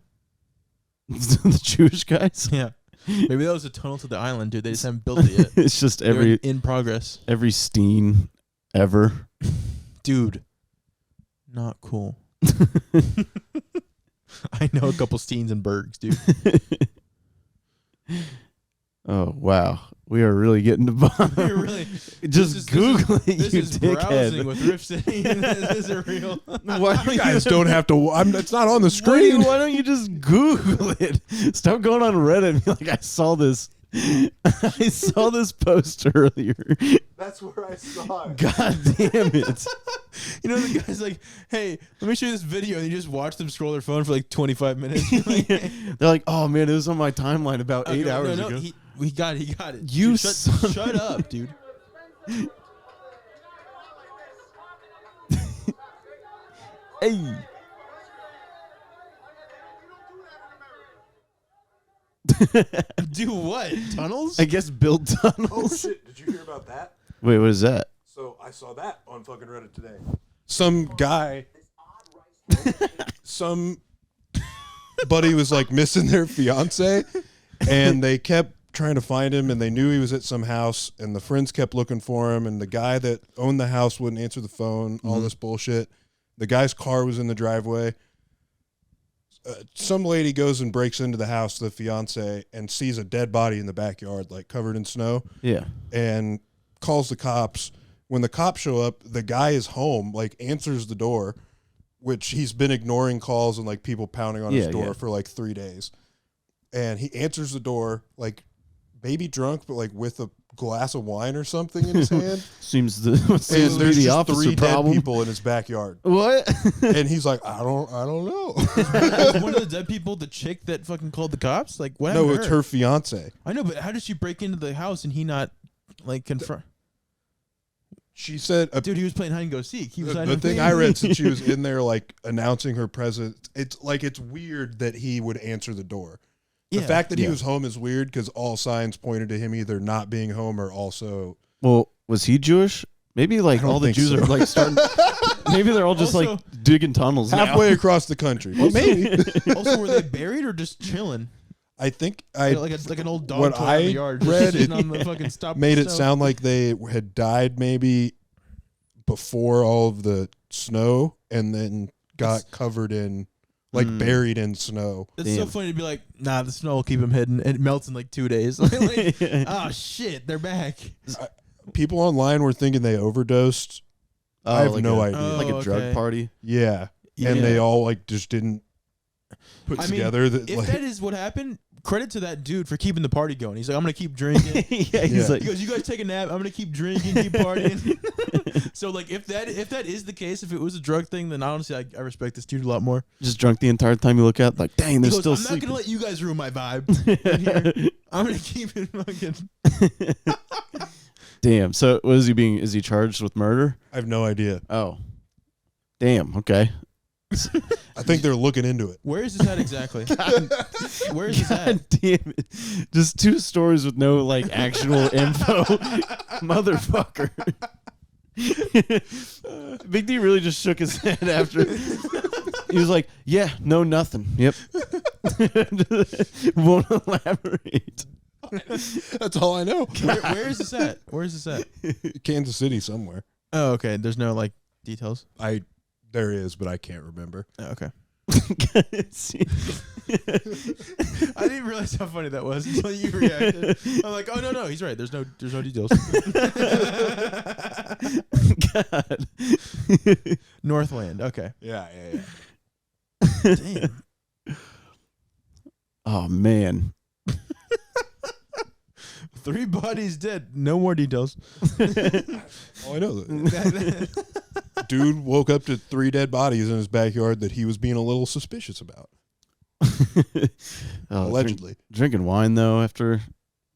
S1: The Jewish guys?
S2: Yeah. Maybe that was a tunnel to the island, dude. They just haven't built it yet.
S1: It's just
S2: in progress.
S1: Every Steen ever.
S2: Dude. Not cool. I know a couple Steens and Bergs, dude.
S1: Oh wow, we are really getting to bottom.
S2: We're really
S1: just Google it,
S2: this
S1: you
S2: is
S1: dickhead.
S2: Browsing with Riffcity. This is real.
S1: Why
S3: You guys don't have to. It's not on the screen.
S1: Why don't you just Google it? Stop going on Reddit and be like, I saw this. I saw this post earlier.
S3: That's where I saw it.
S1: God damn it.
S2: You know, the guy's like, hey, let me show you this video. And you just watch them scroll their phone for like 25 minutes. Like,
S1: they're like, oh man, it was on my timeline about 8 hours ago.
S2: He got it.
S1: You
S2: dude, shut up, dude.
S1: Hey.
S2: Do what? Tunnels?
S1: I guess build tunnels.
S3: Oh shit! Did you hear about that?
S1: Wait, what is that?
S3: So I saw that on fucking Reddit today. Some guy, some buddy was like missing their fiance, and they kept trying to find him, and they knew he was at some house, and the friends kept looking for him, and the guy that owned the house wouldn't answer the phone. All this bullshit. The guy's car was in the driveway. Some lady goes and breaks into the house, the fiance, and sees a dead body in the backyard, like covered in snow.
S1: Yeah.
S3: And calls the cops. When the cops show up, the guy is home, like answers the door, which he's been ignoring calls and like people pounding on his door for like 3 days. And he answers the door, like maybe drunk, but like with a glass of wine or something in his hand.
S1: Seems to
S3: and there's
S1: the
S3: just
S1: opposite
S3: 3
S1: problem.
S3: dead people in his backyard.
S1: What?
S3: And he's like, I don't know.
S2: One of the dead people, the chick that fucking called the cops? Like, what
S3: No,
S2: happened to
S3: it's her fiance.
S2: I know, but how did she break into the house and he not like confront?
S3: She said,
S2: dude, he was playing hide and go seek. He was
S3: the thing I read since she was in there, like announcing her presence, it's like it's weird that he would answer the door. The fact that he was home is weird because all signs pointed to him either not being home or also.
S1: Well, was he Jewish? Maybe like all the Jews are like starting. Maybe they're all just
S2: Also,
S1: like digging tunnels
S3: halfway
S1: now.
S3: across the country. Well, maybe.
S2: Also, were they buried or just chilling?
S3: I think
S2: like an old dog
S3: what
S2: toy
S3: I
S2: in the yard.
S3: read
S2: Just on the fucking stop
S3: made it
S2: snow.
S3: sound like they had died maybe before all of the snow and then got covered in. Like buried in snow.
S2: It's so funny to be like, nah, the snow will keep them hidden. It melts in like 2 days. Like, oh shit, they're back.
S3: People online were thinking they overdosed. I have
S1: like
S3: no
S1: idea.
S3: idea.
S1: Like a drug party.
S3: Yeah. And they all like just didn't put together that.
S2: If
S3: like,
S2: that is what happened, credit to that dude for keeping the party going. He's like, I'm gonna keep drinking.
S1: He's like,
S2: he goes, you guys take a nap. I'm gonna keep drinking, keep partying. So like, if that is the case, if it was a drug thing, then honestly, I respect this dude a lot more.
S1: just drunk the entire time you look out. Like, dang, they're still
S2: I'm
S1: sleeping.
S2: not gonna let you guys ruin my vibe. in here. I'm gonna keep it fucking.
S1: Damn. So is he charged with murder?
S3: I have no idea.
S1: Oh. Damn. Okay.
S3: I think they're looking into it.
S2: Where is this at exactly? Where is this at?
S1: God damn it. Just 2 stories with no like actual info. Motherfucker. Big D really just shook his head after. He was like, yeah, no, nothing. Yep. Won't elaborate.
S3: That's all I know.
S2: Where is this at? Where is this at?
S3: Kansas City somewhere.
S2: Oh, okay. There's no like details.
S3: There is, but I can't remember.
S2: Oh, okay.
S1: I
S2: I didn't realize how funny that was until you reacted. I'm like, oh no, he's right. There's no details.
S1: God.
S2: Northland. Okay.
S3: Yeah.
S2: Damn.
S1: Oh man.
S2: 3 bodies dead. No more details.
S3: Oh, I know. Dude woke up to 3 dead bodies in his backyard that he was being a little suspicious about. Allegedly.
S1: Drinking wine though after a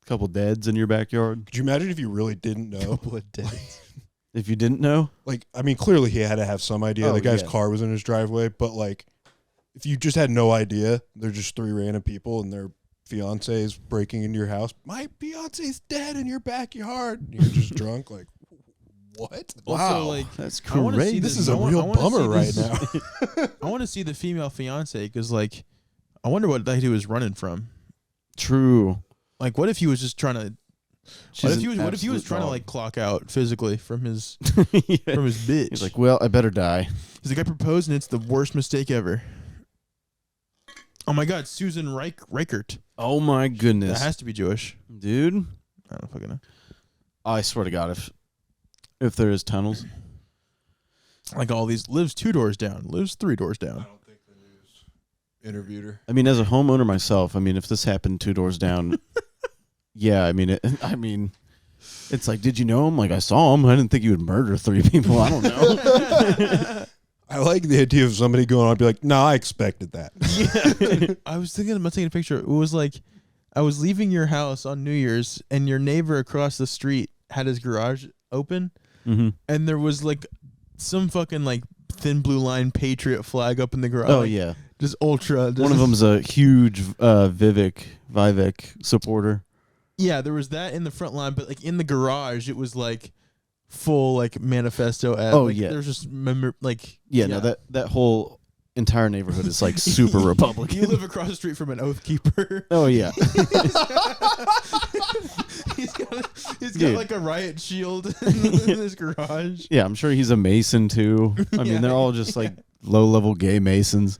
S1: couple deads in your backyard.
S3: Could you imagine if you really didn't know?
S1: If you didn't know?
S3: Like, I mean, clearly he had to have some idea. The guy's car was in his driveway, but like, if you just had no idea, they're just 3 random people and their fiance's breaking into your house. My fiance's dead in your backyard. And you're just drunk, like, what?
S2: Also,
S1: wow,
S2: like,
S1: that's crazy.
S3: This is a real bummer right now.
S2: I want to see the female fiance because, like, I wonder what that he was running from.
S1: True.
S2: Like, what if he was just trying to? What if he was trying to
S1: dog.
S2: like clock out physically from his
S1: Yeah.
S2: from his bitch?
S1: He's like, well, I better die.
S2: He's like, I proposed and it's the worst mistake ever. Oh my God, Susan Reichert.
S1: Oh my goodness.
S2: That has to be Jewish,
S1: dude.
S2: I don't fucking know.
S1: I swear to God, if there is tunnels,
S2: like all these, lives 2 doors down, lives 3 doors down.
S3: I don't think the news interviewed her.
S1: I mean, as a homeowner myself, I mean, if this happened 2 doors down, yeah, I mean, it's like, did you know him? Like, I saw him. I didn't think he would murder 3 people. I don't know.
S3: I like the idea of somebody going on and be like, no, I expected that.
S2: Yeah. I was thinking about taking a picture. It was like, I was leaving your house on New Year's, and your neighbor across the street had his garage open, and there was like some fucking like thin blue line Patriot flag up in the garage.
S1: Oh, yeah.
S2: Just ultra.
S1: One of them's a huge Vivek supporter.
S2: Yeah, there was that in the front line, but like in the garage, it was like full like manifesto ad.
S1: Oh,
S2: like,
S1: yeah.
S2: There's just
S1: No, that whole entire neighborhood is like super Republican.
S2: You live across the street from an Oath Keeper.
S1: Oh, yeah.
S2: He's got like a riot shield in his garage.
S1: Yeah, I'm sure he's a Mason too. I mean, they're all just like low-level gay Masons.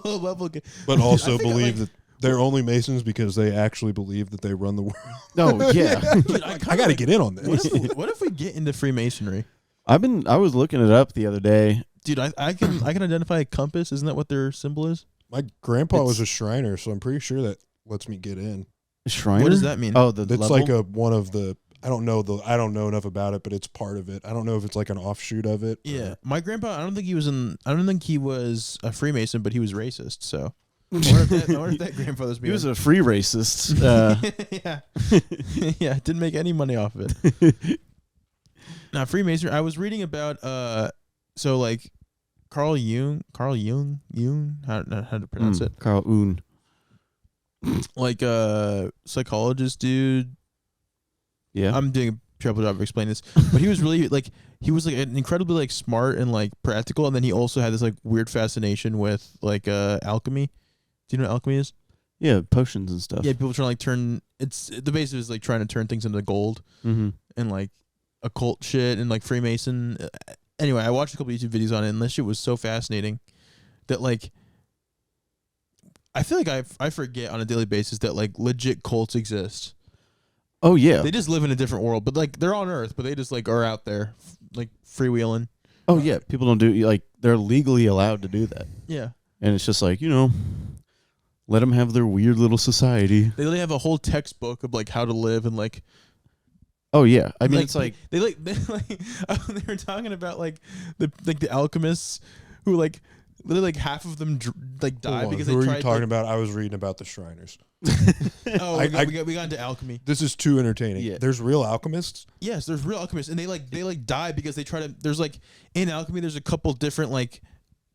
S2: Low-level gay.
S3: But also believe that they're only Masons because they actually believe that they run the world.
S1: Oh, yeah.
S2: Dude,
S3: I got to get in on this.
S2: What if we get into Freemasonry?
S1: I was looking it up the other day.
S2: Dude, I can identify a compass. Isn't that what their symbol is?
S3: My grandpa was a Shriner, so I'm pretty sure that lets me get in.
S1: Shriner?
S2: What does that mean?
S1: Oh, it's
S3: like one of the. I don't know enough about it, but it's part of it. I don't know if it's like an offshoot of it.
S2: Yeah, my grandpa. I don't think he was a Freemason, but he was racist. So I wonder if that grandfather's.
S1: He was a free racist.
S2: Yeah, yeah. Didn't make any money off of it. Now, Freemasonry. I was reading about so like Carl Jung. How to pronounce it?
S1: Carl Jung.
S2: Like psychologist dude.
S1: Yeah,
S2: I'm doing a terrible job of explaining this, but he was really like incredibly like smart and like practical, and then he also had this like weird fascination with like alchemy. Do you know what alchemy is?
S1: Yeah, potions and stuff.
S2: Yeah, people trying to like turn. It's the basis is like trying to turn things into gold, and like occult shit and like Freemason. Anyway, I watched a couple YouTube videos on it, and this shit was so fascinating that like I feel like I forget on a daily basis that like legit cults exist.
S1: Oh yeah,
S2: they just live in a different world, but like they're on Earth, but they just like are out there, like freewheeling.
S1: Oh yeah, people don't do like they're legally allowed to do that.
S2: Yeah,
S1: and it's just like let them have their weird little society.
S2: They literally have a whole textbook of like how to live and like.
S1: Oh yeah, I mean
S2: like,
S1: it's like
S2: they were talking about like the alchemists who like literally like half of them die because they tried.
S3: Who are you talking about? I was reading about the Shriners.
S2: Oh, we got into alchemy.
S3: This is too entertaining. Yeah. There's real alchemists?
S2: Yes, there's real alchemists, and they die because they try to. There's like in alchemy, there's a couple different like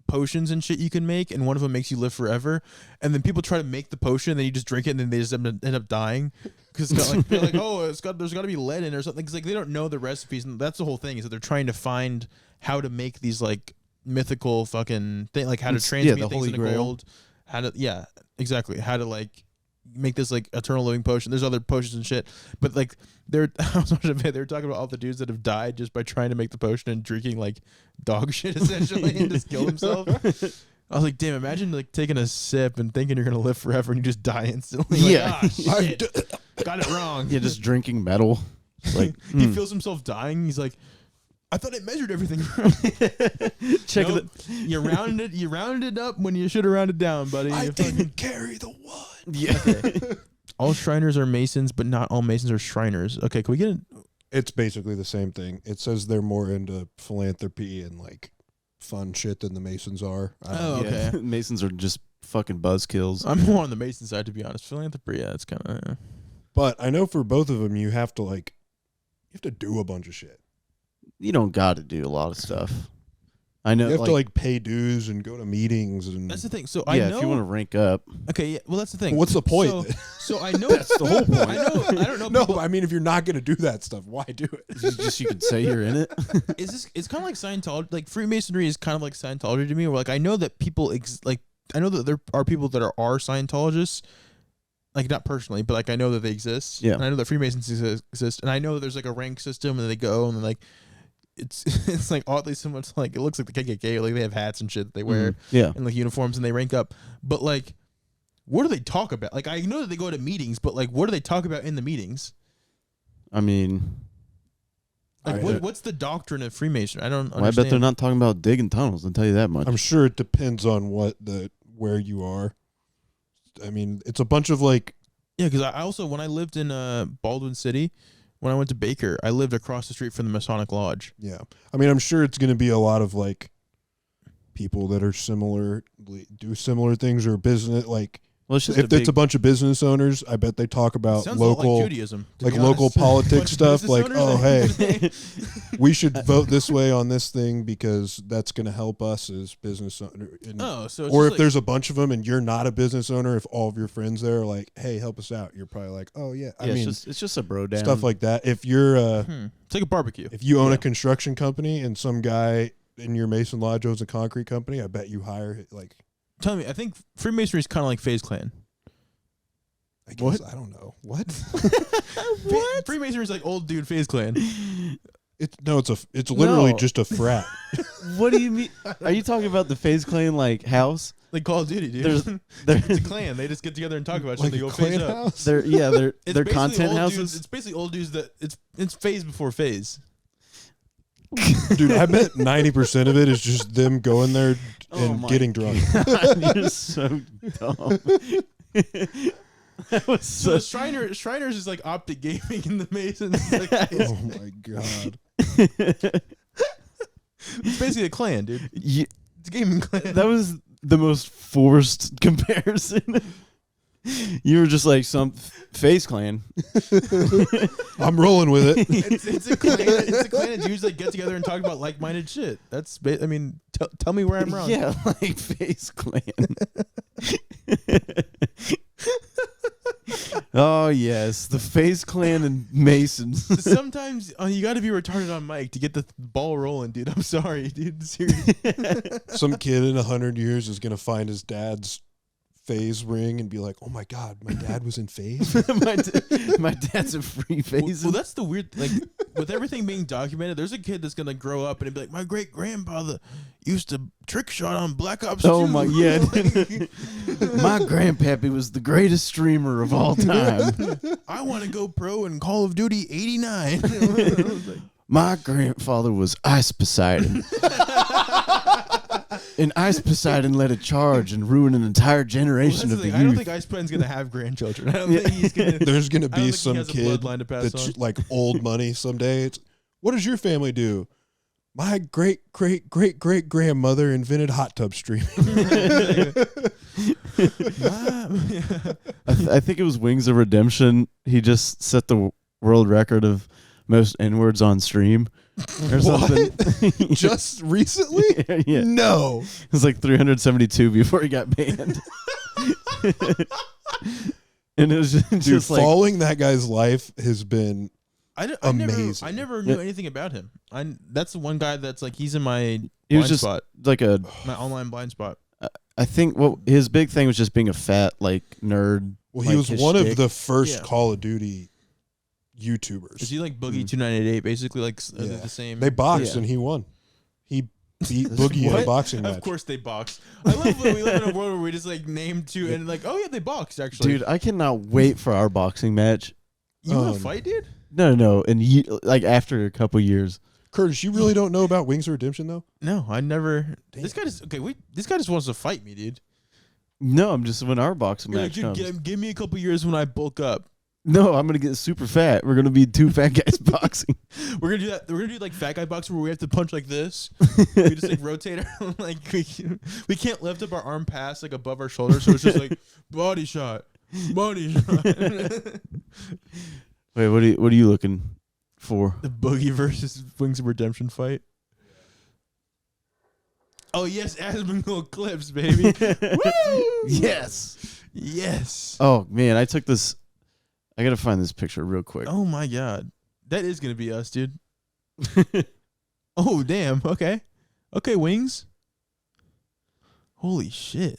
S2: potions and shit you can make, and one of them makes you live forever. And then people try to make the potion, and then you just drink it, and then they just end up dying because it's got like they're like, oh, there's got to be lead in it or something. Because like they don't know the recipes, and that's the whole thing is that they're trying to find how to make these like mythical fucking thing, like how to transmute things into gold. How to exactly how to like make this like eternal living potion. There's other potions and shit, but like they were talking about all the dudes that have died just by trying to make the potion and drinking like dog shit essentially and just kill themselves. I was like, damn, imagine like taking a sip and thinking you're gonna live forever and you just die instantly.
S1: Yeah,
S2: like, shit, got it wrong.
S1: Yeah, just drinking metal. Like
S2: he feels himself dying. He's like, I thought I measured everything.
S1: Check
S2: nope. You rounded it up when you should have rounded down, buddy.
S3: I didn't carry the one.
S1: Yeah.
S2: Okay. All Shriners are Masons, but not all Masons are Shriners. Okay, can we get it?
S3: It's basically the same thing. It says they're more into philanthropy and like fun shit than the Masons are.
S2: Okay.
S1: Masons are just fucking buzzkills.
S2: I'm more on the Mason side, to be honest. Philanthropy, yeah, it's kind of.
S3: But I know for both of them, you have to do a bunch of shit.
S1: You don't got to do a lot of stuff. I know
S3: you have to like pay dues and go to meetings and
S2: that's the thing. So
S1: I know if you want to rank up.
S2: Okay, yeah. Well, that's the thing.
S3: What's the point?
S2: So I know
S3: that's the whole point.
S2: I don't know.
S3: No, but I mean, if you're not going to do that stuff, why do it?
S1: Just you can say you're in it.
S2: It's kind of like Scientology. Like Freemasonry is kind of like Scientology to me. Where like I know that people I know that there are people that are Scientologists. Like not personally, but like I know that they exist.
S1: Yeah.
S2: And I know that Freemasons exist, and I know that there's like a rank system, and they go and like. It's like oddly similar to like it looks like the KKK, like they have hats and shit that they wear,
S1: yeah,
S2: and like uniforms, and they rank up. But like what do they talk about? Like, I know that they go to meetings, but like, what do they talk about in the meetings?
S1: I mean,
S2: like, what's the doctrine of Freemasonry? I don't understand.
S1: I bet they're not talking about digging tunnels. I'll tell you that much.
S3: I'm sure it depends on where you are. I mean, it's a bunch of like.
S2: Yeah, because I also, when I lived in Baldwin City, when I went to Baker, I lived across the street from the Masonic Lodge.
S3: Yeah, I mean, I'm sure it's going to be a lot of like people that are do similar things or business like. Well, if it's a bunch of business owners, I bet they talk about local,
S2: like Judaism,
S3: like local politics stuff. Like, oh, hey, we should vote this way on this thing because that's going to help us as business owners. Or if there's a bunch of them and you're not a business owner, if all of your friends there are like, hey, help us out, you're probably like, oh yeah. I mean,
S1: it's just a bro down
S3: stuff like that. If you're
S2: it's like a barbecue.
S3: If you own a construction company and some guy in your Mason Lodge owns a concrete company, I bet you hire like.
S2: Tell me, I think Freemasonry is kind of like FaZe Clan.
S3: I guess, I don't know. What?
S2: What? Freemasonry is like old dude FaZe Clan.
S3: It's literally just a frat.
S1: What do you mean? Are you talking about the FaZe Clan like house?
S2: Like Call of Duty, dude. It's a clan. They just get together and talk about
S3: like
S2: shit. They go
S3: clan
S2: FaZe
S3: house?
S2: up.
S1: They're content houses.
S2: Dudes, it's basically old dudes that it's FaZe before FaZe.
S3: Dude, I bet 90% of it is just them going there and getting drunk.
S1: God, you're so dumb. That was
S2: so Shriners is like Optic Gaming in the Masons. Like,
S3: oh my god.
S2: It's basically a clan, dude.
S1: Yeah,
S2: it's a gaming clan.
S1: That was the most forced comparison. You were just like some FaZe Clan.
S3: I'm rolling with it.
S2: It's a clan. It's a clan of dudes that get together and talk about like-minded shit. That's. I mean, tell me where I'm wrong.
S1: Yeah, like FaZe Clan. Oh yes, the FaZe Clan and Masons.
S2: Sometimes you got to be retarded on mic to get the ball rolling, dude. I'm sorry, dude. Seriously.
S3: Some kid in 100 years is gonna find his dad's FaZe ring and be like, "Oh my god, my dad was in FaZe."
S1: my dad's a free FaZe.
S2: Well, that's the weird. Like with everything being documented, there's a kid that's gonna grow up and be like, "My great grandfather used to trick shot on Black Ops 2."
S1: Oh my yeah. My grandpappy was the greatest streamer of all time.
S2: I want to go pro in Call of Duty '89.
S1: My grandfather was Ice Poseidon. And Ice Poseidon led a charge and ruined an entire generation of the youth.
S2: I don't think Ice Poseidon's going to have grandchildren. I don't think he's going to.
S3: There's going to be some kid that's like old money someday. What does your family do? My great grandmother invented hot tub streaming.
S1: I think it was Wings of Redemption. He just set the world record of most N-words on stream. Or something.
S3: Just recently?
S1: Yeah.
S3: No.
S1: It was like 372 before he got banned. And it was just
S3: like following that guy's life has been amazing.
S2: I never knew anything about him. That's the one guy that's like he's in my
S1: he was just
S2: spot.
S1: Like
S2: my online blind spot.
S1: I think his big thing was just being a fat like nerd.
S3: Well, he was one of the first Call of Duty YouTubers.
S2: Is he like Boogie 2988? Basically, like the same.
S3: They boxed and he won. He beat Boogie in a boxing match.
S2: Of course, they boxed. I love when we live in a world where we just like name two and like, oh yeah, they boxed actually.
S1: Dude, I cannot wait for our boxing match.
S2: You want to fight, dude?
S1: No, and like after a couple years.
S3: Curtis, you really don't know about Wings of Redemption though?
S2: No, I never. Damn. This guy just wants to fight me, dude.
S1: No, I'm just when our boxing match comes.
S2: Give me a couple years when I bulk up.
S1: No, I'm gonna get super fat. We're gonna be two fat guys boxing.
S2: We're gonna do that. We're gonna do like fat guy boxing where we have to punch like this. We just like rotate our like we can't lift up our arm past like above our shoulder, so it's just like body shot. Wait,
S1: what are you looking for?
S2: The Boogie versus Wings of Redemption fight. Oh yes, Asmongold clips, baby. Woo! Yes.
S1: Oh man, I took this. I gotta find this picture real quick.
S2: Oh my god, that is gonna be us, dude. Oh damn. Okay, Wings. Holy shit,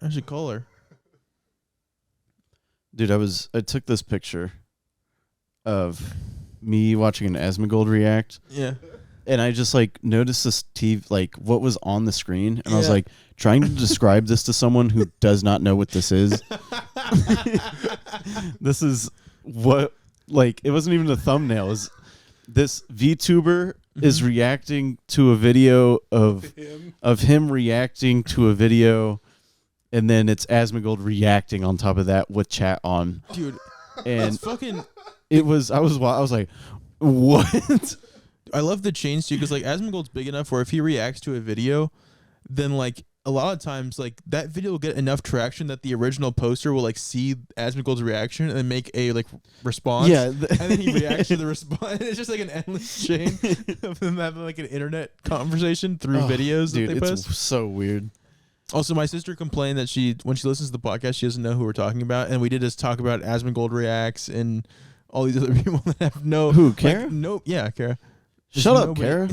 S2: I should call her.
S1: Dude, I took this picture of me watching an Asmongold react.
S2: Yeah.
S1: and I just like noticed this TV, like what was on the screen, and I was like trying to describe this to someone who does not know what this is. This is what, like, it wasn't even a thumbnail. It was this VTuber is reacting to a video of him reacting to a video, and then it's Asmongold reacting on top of that with chat on.
S2: Dude,
S1: and
S2: it's fucking.
S1: I was like, what?
S2: I love the change too, because like Asmongold's big enough where if he reacts to a video, then like a lot of times like that video will get enough traction that the original poster will like see Asmongold's reaction and then make a like response.
S1: Yeah,
S2: and then he reacts to the response. It's just like an endless chain of them having like an internet conversation through videos
S1: dude,
S2: that they post.
S1: It's so weird.
S2: Also, my sister complained that when she listens to the podcast, she doesn't know who we're talking about, and we did just talk about Asmongold reacts and all these other people that have no
S1: Kara?
S2: Like, no, yeah, Kara.
S1: Shut up, Kara.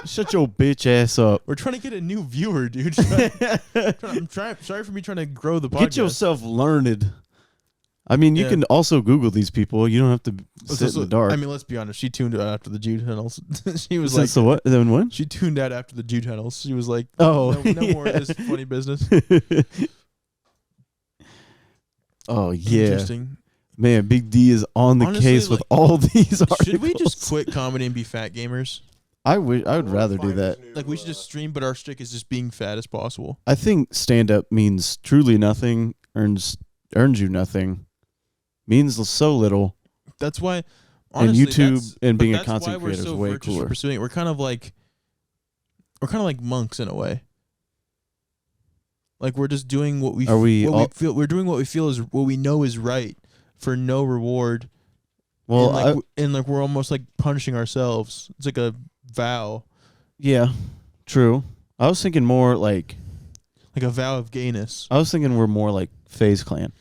S1: Shut your bitch ass up.
S2: We're trying to get a new viewer, dude. Sorry for me trying to grow the podcast.
S1: Get yourself learned. I mean, you can also Google these people. You don't have to sit in the dark.
S2: I mean, let's be honest. She tuned out after the Jew tunnels. She was
S1: Since
S2: like,
S1: the what? Then what?
S2: She tuned out after the Jew tunnels. She was like,
S1: oh,
S2: no more of this funny business.
S1: Oh yeah.
S2: Interesting.
S1: Man, Big D is on the case with all these articles.
S2: Should we just quit comedy and be fat gamers?
S1: I would rather do that.
S2: Like, we should just stream, but our shtick is just being fat as possible.
S1: I think stand-up means truly nothing, earns you nothing, means so little.
S2: That's why, honestly,
S1: and YouTube and being a content creator is way cooler.
S2: Pursuing it. We're kind of like monks in a way. Like, we're just doing what we feel. We're doing what we feel is what we know is right for no reward.
S1: Well,
S2: and we're almost like punishing ourselves. It's like a vow.
S1: Yeah, true. I was thinking more like
S2: a vow of gayness.
S1: I was thinking we're more like FaZe Clan.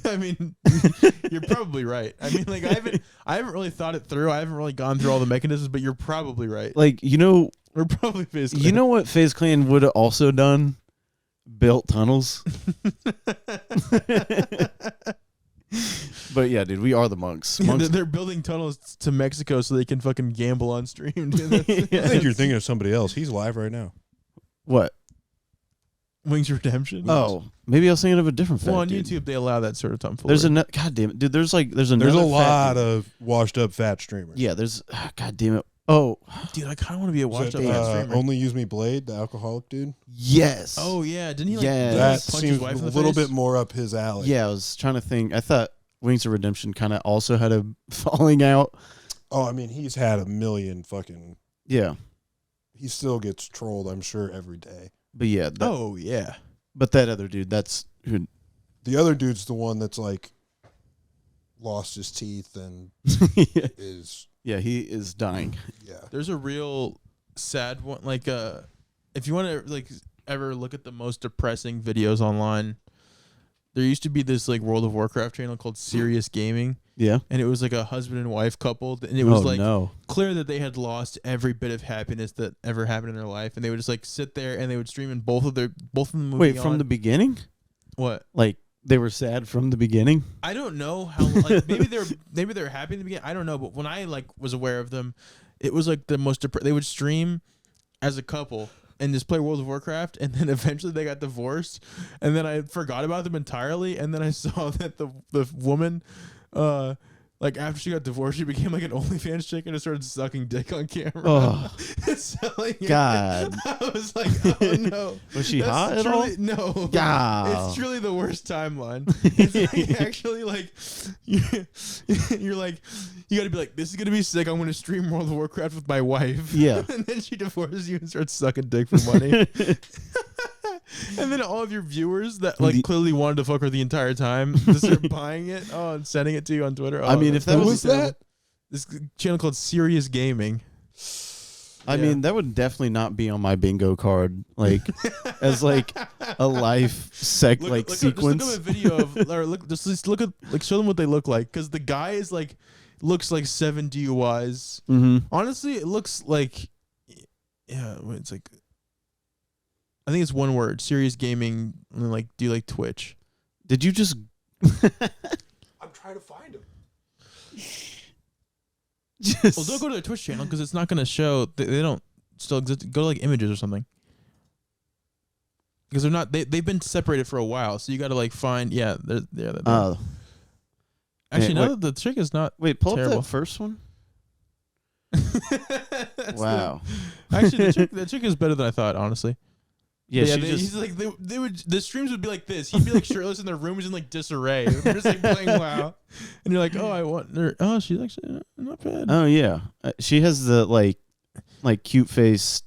S2: I mean, you're probably right. I mean, like, I haven't really thought it through. I haven't really gone through all the mechanisms, but you're probably right.
S1: Like,
S2: we're probably FaZe Clan.
S1: You know what FaZe Clan would have also done? Built tunnels. But yeah, dude, we are the monks.
S2: They're building tunnels to Mexico so they can fucking gamble on stream. Dude,
S3: I think you're thinking of somebody else. He's live right now.
S1: What?
S2: Wings Redemption?
S1: Oh, maybe I was thinking of a different fat
S2: Well, on
S1: dude.
S2: YouTube, they allow that sort of tomfoolery.
S1: There's God damn it, dude. There's a
S3: lot of washed up fat streamers.
S1: Yeah, there's God damn it. Oh,
S2: dude, I kind of want to be a washed up fat streamer.
S3: Only Use Me Blade, the alcoholic dude.
S1: Yes.
S2: Oh yeah, didn't he? Like,
S3: that
S2: punch
S3: seems
S2: his wife in the
S3: a little
S2: face?
S3: bit more up his alley.
S1: Yeah, I was trying to think. I thought Wings of Redemption kind of also had a falling out.
S3: Oh, I mean, he's had a million fucking.
S1: Yeah.
S3: He still gets trolled, I'm sure, every day.
S1: But yeah.
S2: Oh yeah.
S1: But that other dude, that's who.
S3: The other dude's the one that's like lost his teeth and is.
S1: Yeah, he is dying.
S3: Yeah.
S2: There's a real sad one. Like, if you want to like ever look at the most depressing videos online, there used to be this like World of Warcraft channel called Serious Gaming.
S1: Yeah.
S2: And it was like a husband and wife couple, and it was clear that they had lost every bit of happiness that ever happened in their life, and they would just like sit there and they would stream in both of them.
S1: Wait, from the beginning?
S2: What?
S1: Like they were sad from the beginning?
S2: I don't know how. Like maybe they're happy in the beginning. I don't know, but when I like was aware of them, it was like the most. They would stream as a couple and just play World of Warcraft, and then eventually they got divorced, and then I forgot about them entirely, and then I saw that the woman, like after she got divorced, she became like an OnlyFans chick and started sucking dick on camera.
S1: Oh,
S2: God! I was like, oh no.
S1: Was she hot at all?
S2: No.
S1: God.
S2: It's truly the worst timeline. It's like actually like you're like you got to be like, this is gonna be sick. I'm gonna stream World of Warcraft with my wife.
S1: Yeah.
S2: And then she divorces you and starts sucking dick for money. And then all of your viewers that like clearly wanted to fuck her the entire time just start buying it and sending it to you on Twitter.
S1: I mean, if that was
S2: that this channel called Serious Gaming.
S1: I mean, that would definitely not be on my bingo card, like as like a life sequence.
S2: Just look at a video of, or just look at like show them what they look like, because the guy is like looks like 7 DUIs.
S1: Mm-hmm.
S2: Honestly, it looks like it's like. I think it's one word. Serious Gaming. And like, do you like Twitch?
S1: Did you just?
S3: I'm trying to find him.
S2: Well, don't go to their Twitch channel because it's not going to show. They don't still exist. Go to like images or something. Because they're not. They've been separated for a while, so you got to like find. Yeah, they're
S1: Oh.
S2: Actually, no, the chick is not.
S1: Wait, pull
S2: terrible.
S1: up that first one. Wow.
S2: Actually, the chick is better than I thought. Honestly.
S1: Yeah,
S2: he's like they would. The streams would be like this. He'd be like shirtless in their rooms in like disarray. They're just like playing WoW, and you're like, oh, I want her. Oh, she's actually not bad.
S1: Oh yeah, she has the like cute face,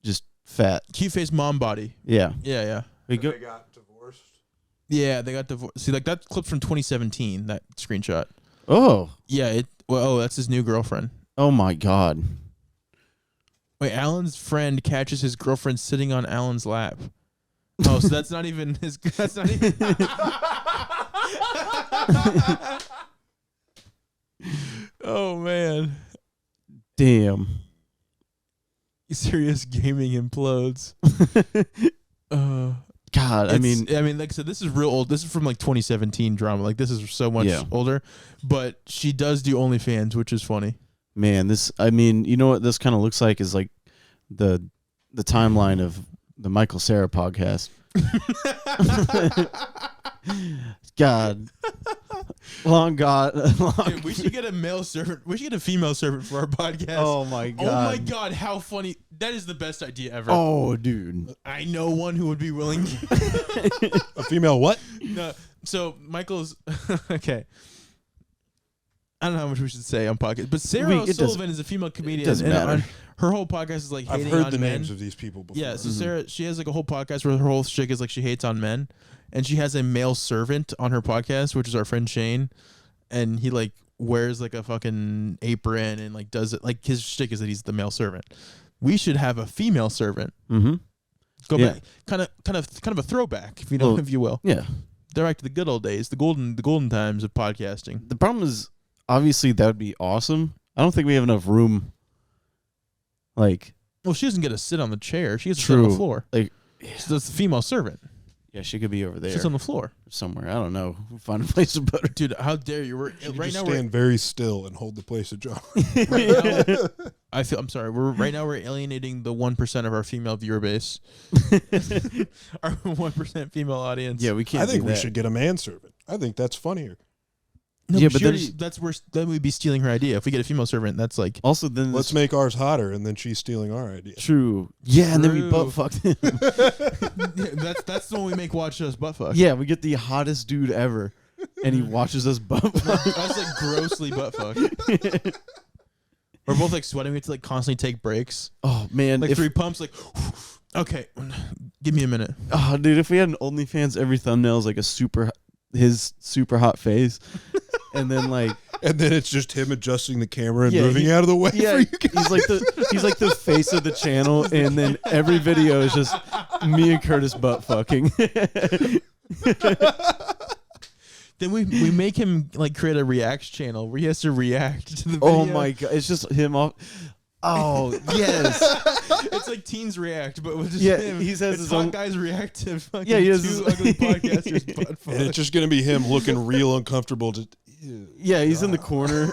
S1: just fat.
S2: Cute face mom body.
S1: Yeah.
S2: Yeah.
S3: They got divorced.
S2: Yeah, they got divorced. See, like that clip's from 2017. That screenshot.
S1: Oh.
S2: Yeah. That's his new girlfriend.
S1: Oh my God.
S2: Wait, Alan's friend catches his girlfriend sitting on Alan's lap. Oh, so that's not even his. That's not even. Oh man.
S1: Damn.
S2: Serious gaming implodes.
S1: God, I mean,
S2: like I said, this is real old. This is from like 2017 drama. Like this is so much older. But she does do OnlyFans, which is funny.
S1: Man, you know what this kind of looks like is like the timeline of the Michael Cera podcast. God.
S2: Dude, we should get a male servant. We should get a female servant for our podcast.
S1: Oh my God.
S2: Oh my God, how funny. That is the best idea ever.
S1: Oh, dude.
S2: I know one who would be willing.
S3: A female what?
S2: No. So Michael's okay. I don't know how much we should say on podcast, but Sarah O'Sullivan is a female comedian.
S1: It doesn't matter.
S2: Her whole podcast is like hating
S3: I've heard
S2: on
S3: the
S2: men.
S3: names of these people before.
S2: Yeah, so Sarah, she has like a whole podcast where her whole shtick is like she hates on men, and she has a male servant on her podcast, which is our friend Shane, and he like wears like a fucking apron and like does it like his shtick is that he's the male servant. We should have a female servant.
S1: Mm-hmm.
S2: Go back, kind of a throwback, if you know, if you will.
S1: Yeah,
S2: they're back to the good old days, the golden times of podcasting.
S1: The problem is, obviously, that would be awesome. I don't think we have enough room. Like,
S2: well, she doesn't get to sit on the chair. She gets to sit on the floor.
S1: Like,
S2: so that's the female servant.
S1: Yeah, she could be over there.
S2: She's on the floor
S1: somewhere. I don't know. We'll find a place to put her.
S2: Dude, how dare you?
S3: Right now stand very still and hold the place ajar.
S2: Right now, I'm sorry. We're alienating the 1% of our female viewer base. Our 1% female audience.
S1: Yeah, we can't.
S3: I think we should get a manservant. I think that's funnier.
S2: No, yeah, but then we'd be stealing her idea. If we get a female servant, that's like
S1: also then
S3: let's make ours hotter, and then she's stealing our idea.
S1: True. Yeah, and then we butt fucked him.
S2: Yeah, that's the one we make watch us butt fuck.
S1: Yeah, we get the hottest dude ever, and he watches us butt fuck.
S2: That's like grossly butt fuck. We're both like sweating. We have to like constantly take breaks.
S1: Oh man,
S2: like 3 pumps. Like, okay, give me a minute.
S1: Oh, dude, if we had an OnlyFans, every thumbnail is like his super hot face. And then
S3: it's just him adjusting the camera and moving out of the way.
S1: Yeah, he's like the face of the channel, and then every video is just me and Curtis butt fucking.
S2: Then we make him like create a reacts channel where he has to react to the video.
S1: Oh my God, it's just him off. Oh yes,
S2: it's like teens react, but with just him.
S1: He says his own
S2: guys react to fucking
S1: he has
S2: two ugly podcasters butt fuck.
S3: And it's just gonna be him looking real uncomfortable.
S1: Yeah, he's in the corner.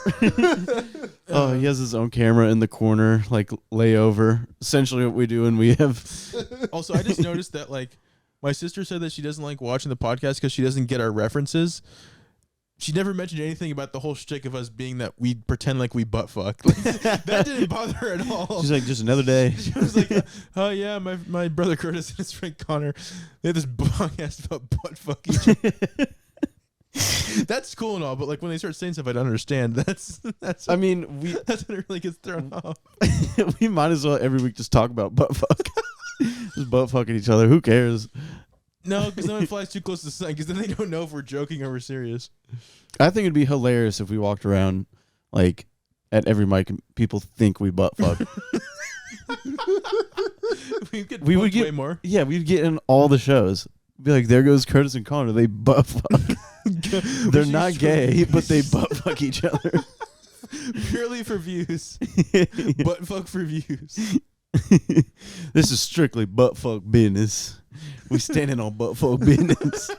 S1: Oh, he has his own camera in the corner, like layover. Essentially, what we do, and we have.
S2: Also, I just noticed that like my sister said that she doesn't like watching the podcast because she doesn't get our references. She never mentioned anything about the whole shtick of us being that we pretend like we butt fuck. Like, that didn't bother her at all.
S1: She's like, just another day.
S2: She was like, oh yeah, my brother Curtis and his friend Connor, they have this podcast about butt fucking. That's cool and all, but like when they start saying stuff I don't understand, that's that's when it really gets thrown off.
S1: We might as well every week just talk about butt fuck. Just butt fucking each other. Who cares?
S2: No, because then it flies too close to the sun, because then they don't know if we're joking or we're serious.
S1: I think it'd be hilarious if we walked around like at every mic and people think we butt fuck.
S2: we would get way more.
S1: Yeah, we'd get in all the shows. Be like, there goes Curtis and Connor. They butt fuck. They're not gay, but they butt fuck each other.
S2: Purely for views. Butt fuck for views.
S1: This is strictly butt fuck business. We standing on butt fuck business.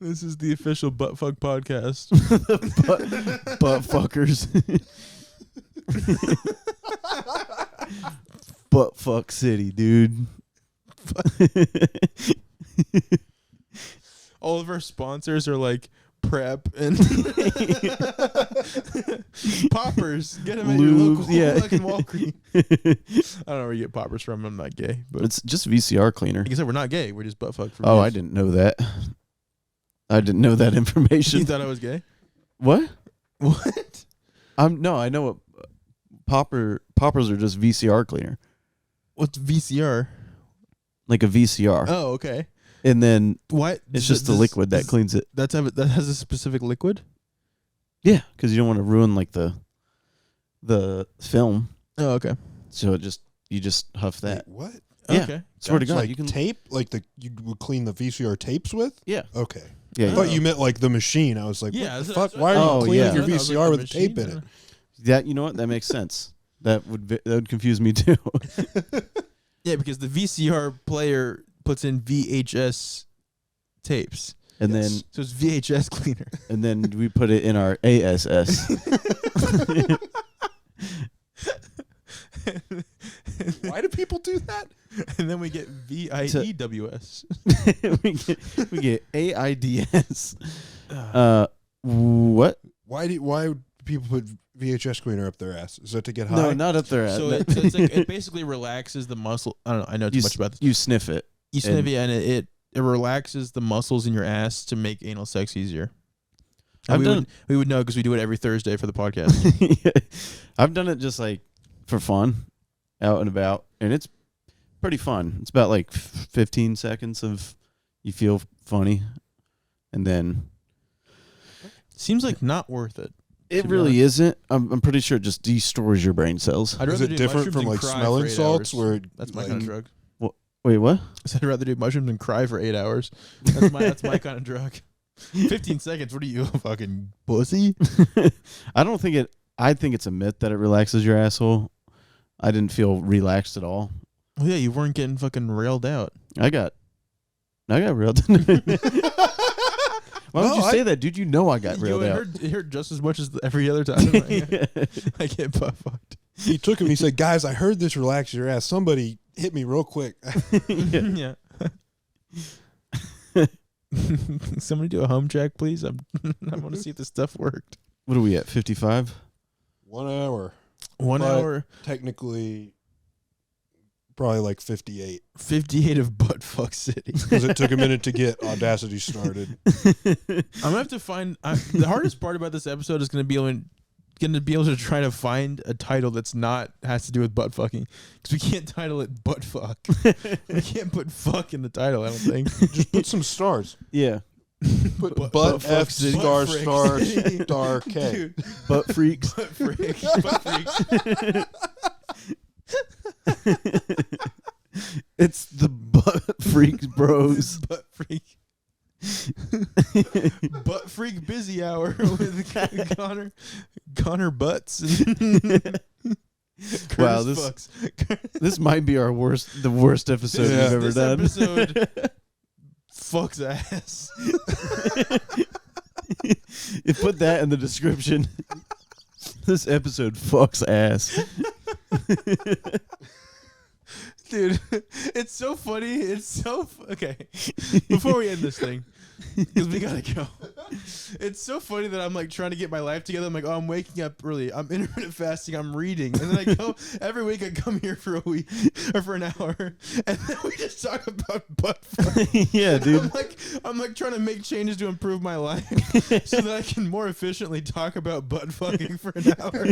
S2: This is the official buttfuck podcast.
S1: Butt fuckers. Buttfuck city, dude.
S2: All of our sponsors are like Prep and Poppers. Get them at your local fucking Walgreens. I don't know where you get Poppers from. I'm not gay, but
S1: it's just VCR cleaner.
S2: Like I said, we're not gay. We're just buttfuck.
S1: Oh, I didn't know that. I didn't know that information.
S2: You thought I was gay?
S1: What?
S2: What?
S1: No, I know what poppers are just VCR cleaner.
S2: What's VCR?
S1: Like a VCR.
S2: Oh, okay.
S1: And then
S2: what?
S1: It's just the liquid that cleans it.
S2: That has a specific liquid?
S1: Yeah, because you don't want to ruin like the film.
S2: Oh, okay.
S1: So you just huff that.
S3: Wait, what?
S1: Yeah.
S2: Okay.
S1: Swear to God,
S3: like
S1: you can
S3: tape, like you would clean the VCR tapes with.
S1: Yeah.
S3: Okay.
S1: Yeah.
S3: I thought you meant like the machine. I was like,
S2: yeah,
S3: what the fuck? Why are you cleaning your VCR with
S2: machine,
S3: tape in it?
S1: That, you know what? That makes sense. That would confuse me too.
S2: Yeah, because the VCR player puts in VHS tapes.
S1: And then
S2: so it's VHS cleaner.
S1: And then we put it in our ASS.
S3: Why do people do that?
S2: And then we get VIEWS.
S1: we get AIDS. What?
S3: Why do people put VHS cleaner up their ass? Is that to get high?
S1: No, not up their ass.
S2: So it's like it basically relaxes the muscle. I don't know. I know too much about this.
S1: You sniff it.
S2: You sniff it, and it relaxes the muscles in your ass to make anal sex easier. We would know because we do it every Thursday for the podcast.
S1: Yeah. I've done it just like for fun, out and about, and it's pretty fun. It's about like 15 seconds of you feel funny, and then
S2: seems like not worth it.
S1: It really isn't. I'm pretty sure it just destroys your brain cells.
S3: Is it different from like smelling salts? Where
S2: that's my kind of drug.
S1: Wait, what?
S2: I said I'd rather do mushrooms than cry for 8 hours. That's my kind of drug. 15 seconds. What are you, a fucking pussy?
S1: I don't think it. I think it's a myth that it relaxes your asshole. I didn't feel relaxed at all.
S2: Well, yeah, you weren't getting fucking railed out.
S1: I got railed. Why would you say that, dude? You know I got railed out.
S2: It hurt just as much as every other time. I get butt fucked.
S3: He took him. He said, "Guys, I heard this relaxes your ass. Somebody hit me real quick."
S2: Yeah. Somebody do a home check, please. I want to see if this stuff worked.
S1: What are we at? 55?
S3: 1 hour.
S2: 1 hour.
S3: Technically, probably like 58.
S2: 58 of buttfuck city.
S3: Because it took a minute to get Audacity started.
S2: I'm gonna have to find. The hardest part about this episode is gonna be able to try to find a title that's not has to do with butt fucking, because we can't title it butt fuck. We can't put fuck in the title. I don't think.
S3: Just put some stars.
S1: Yeah.
S3: Put butt F star star star K.
S2: Dude.
S1: Butt freaks.
S2: Butt freaks. Butt freaks.
S1: It's the butt freaks bros.
S2: Butt freak. Butt freak busy hour with Connor Butts.
S1: Wow, this might be the worst episode we've ever done.
S2: This episode fucks ass.
S1: You put that in the description. This episode fucks ass.
S2: Dude, it's so funny. It's so okay. Before we end this thing, because we gotta go. It's so funny that I'm like trying to get my life together. I'm like, oh, I'm waking up early. I'm intermittent fasting. I'm reading, and then I go every week. I come here for a week or for an hour, and then we just talk about butt fuck.
S1: Yeah, dude.
S2: I'm like trying to make changes to improve my life so that I can more efficiently talk about butt fucking for an hour.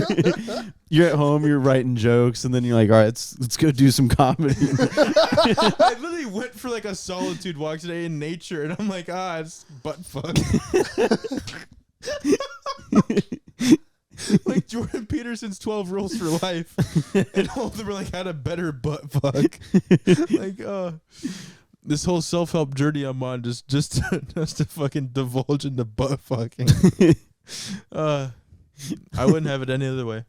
S1: You're at home. You're writing jokes, and then you're like, all right, let's go do some comedy.
S2: I literally went for like a solitude walk today in nature, and I'm like, it's butt fuck. Like Jordan Peterson's 12 Rules for Life, and all of them are like how to better butt fuck. Like, this whole self-help journey I'm on just to fucking divulge into butt fucking. I wouldn't have it any other way.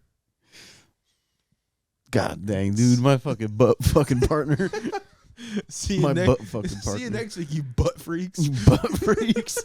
S1: God dang, dude, my fucking butt fucking partner.
S2: See you
S1: My
S2: next.
S1: butt fucking partner.
S2: See you next week, you butt freaks.
S1: You butt freaks.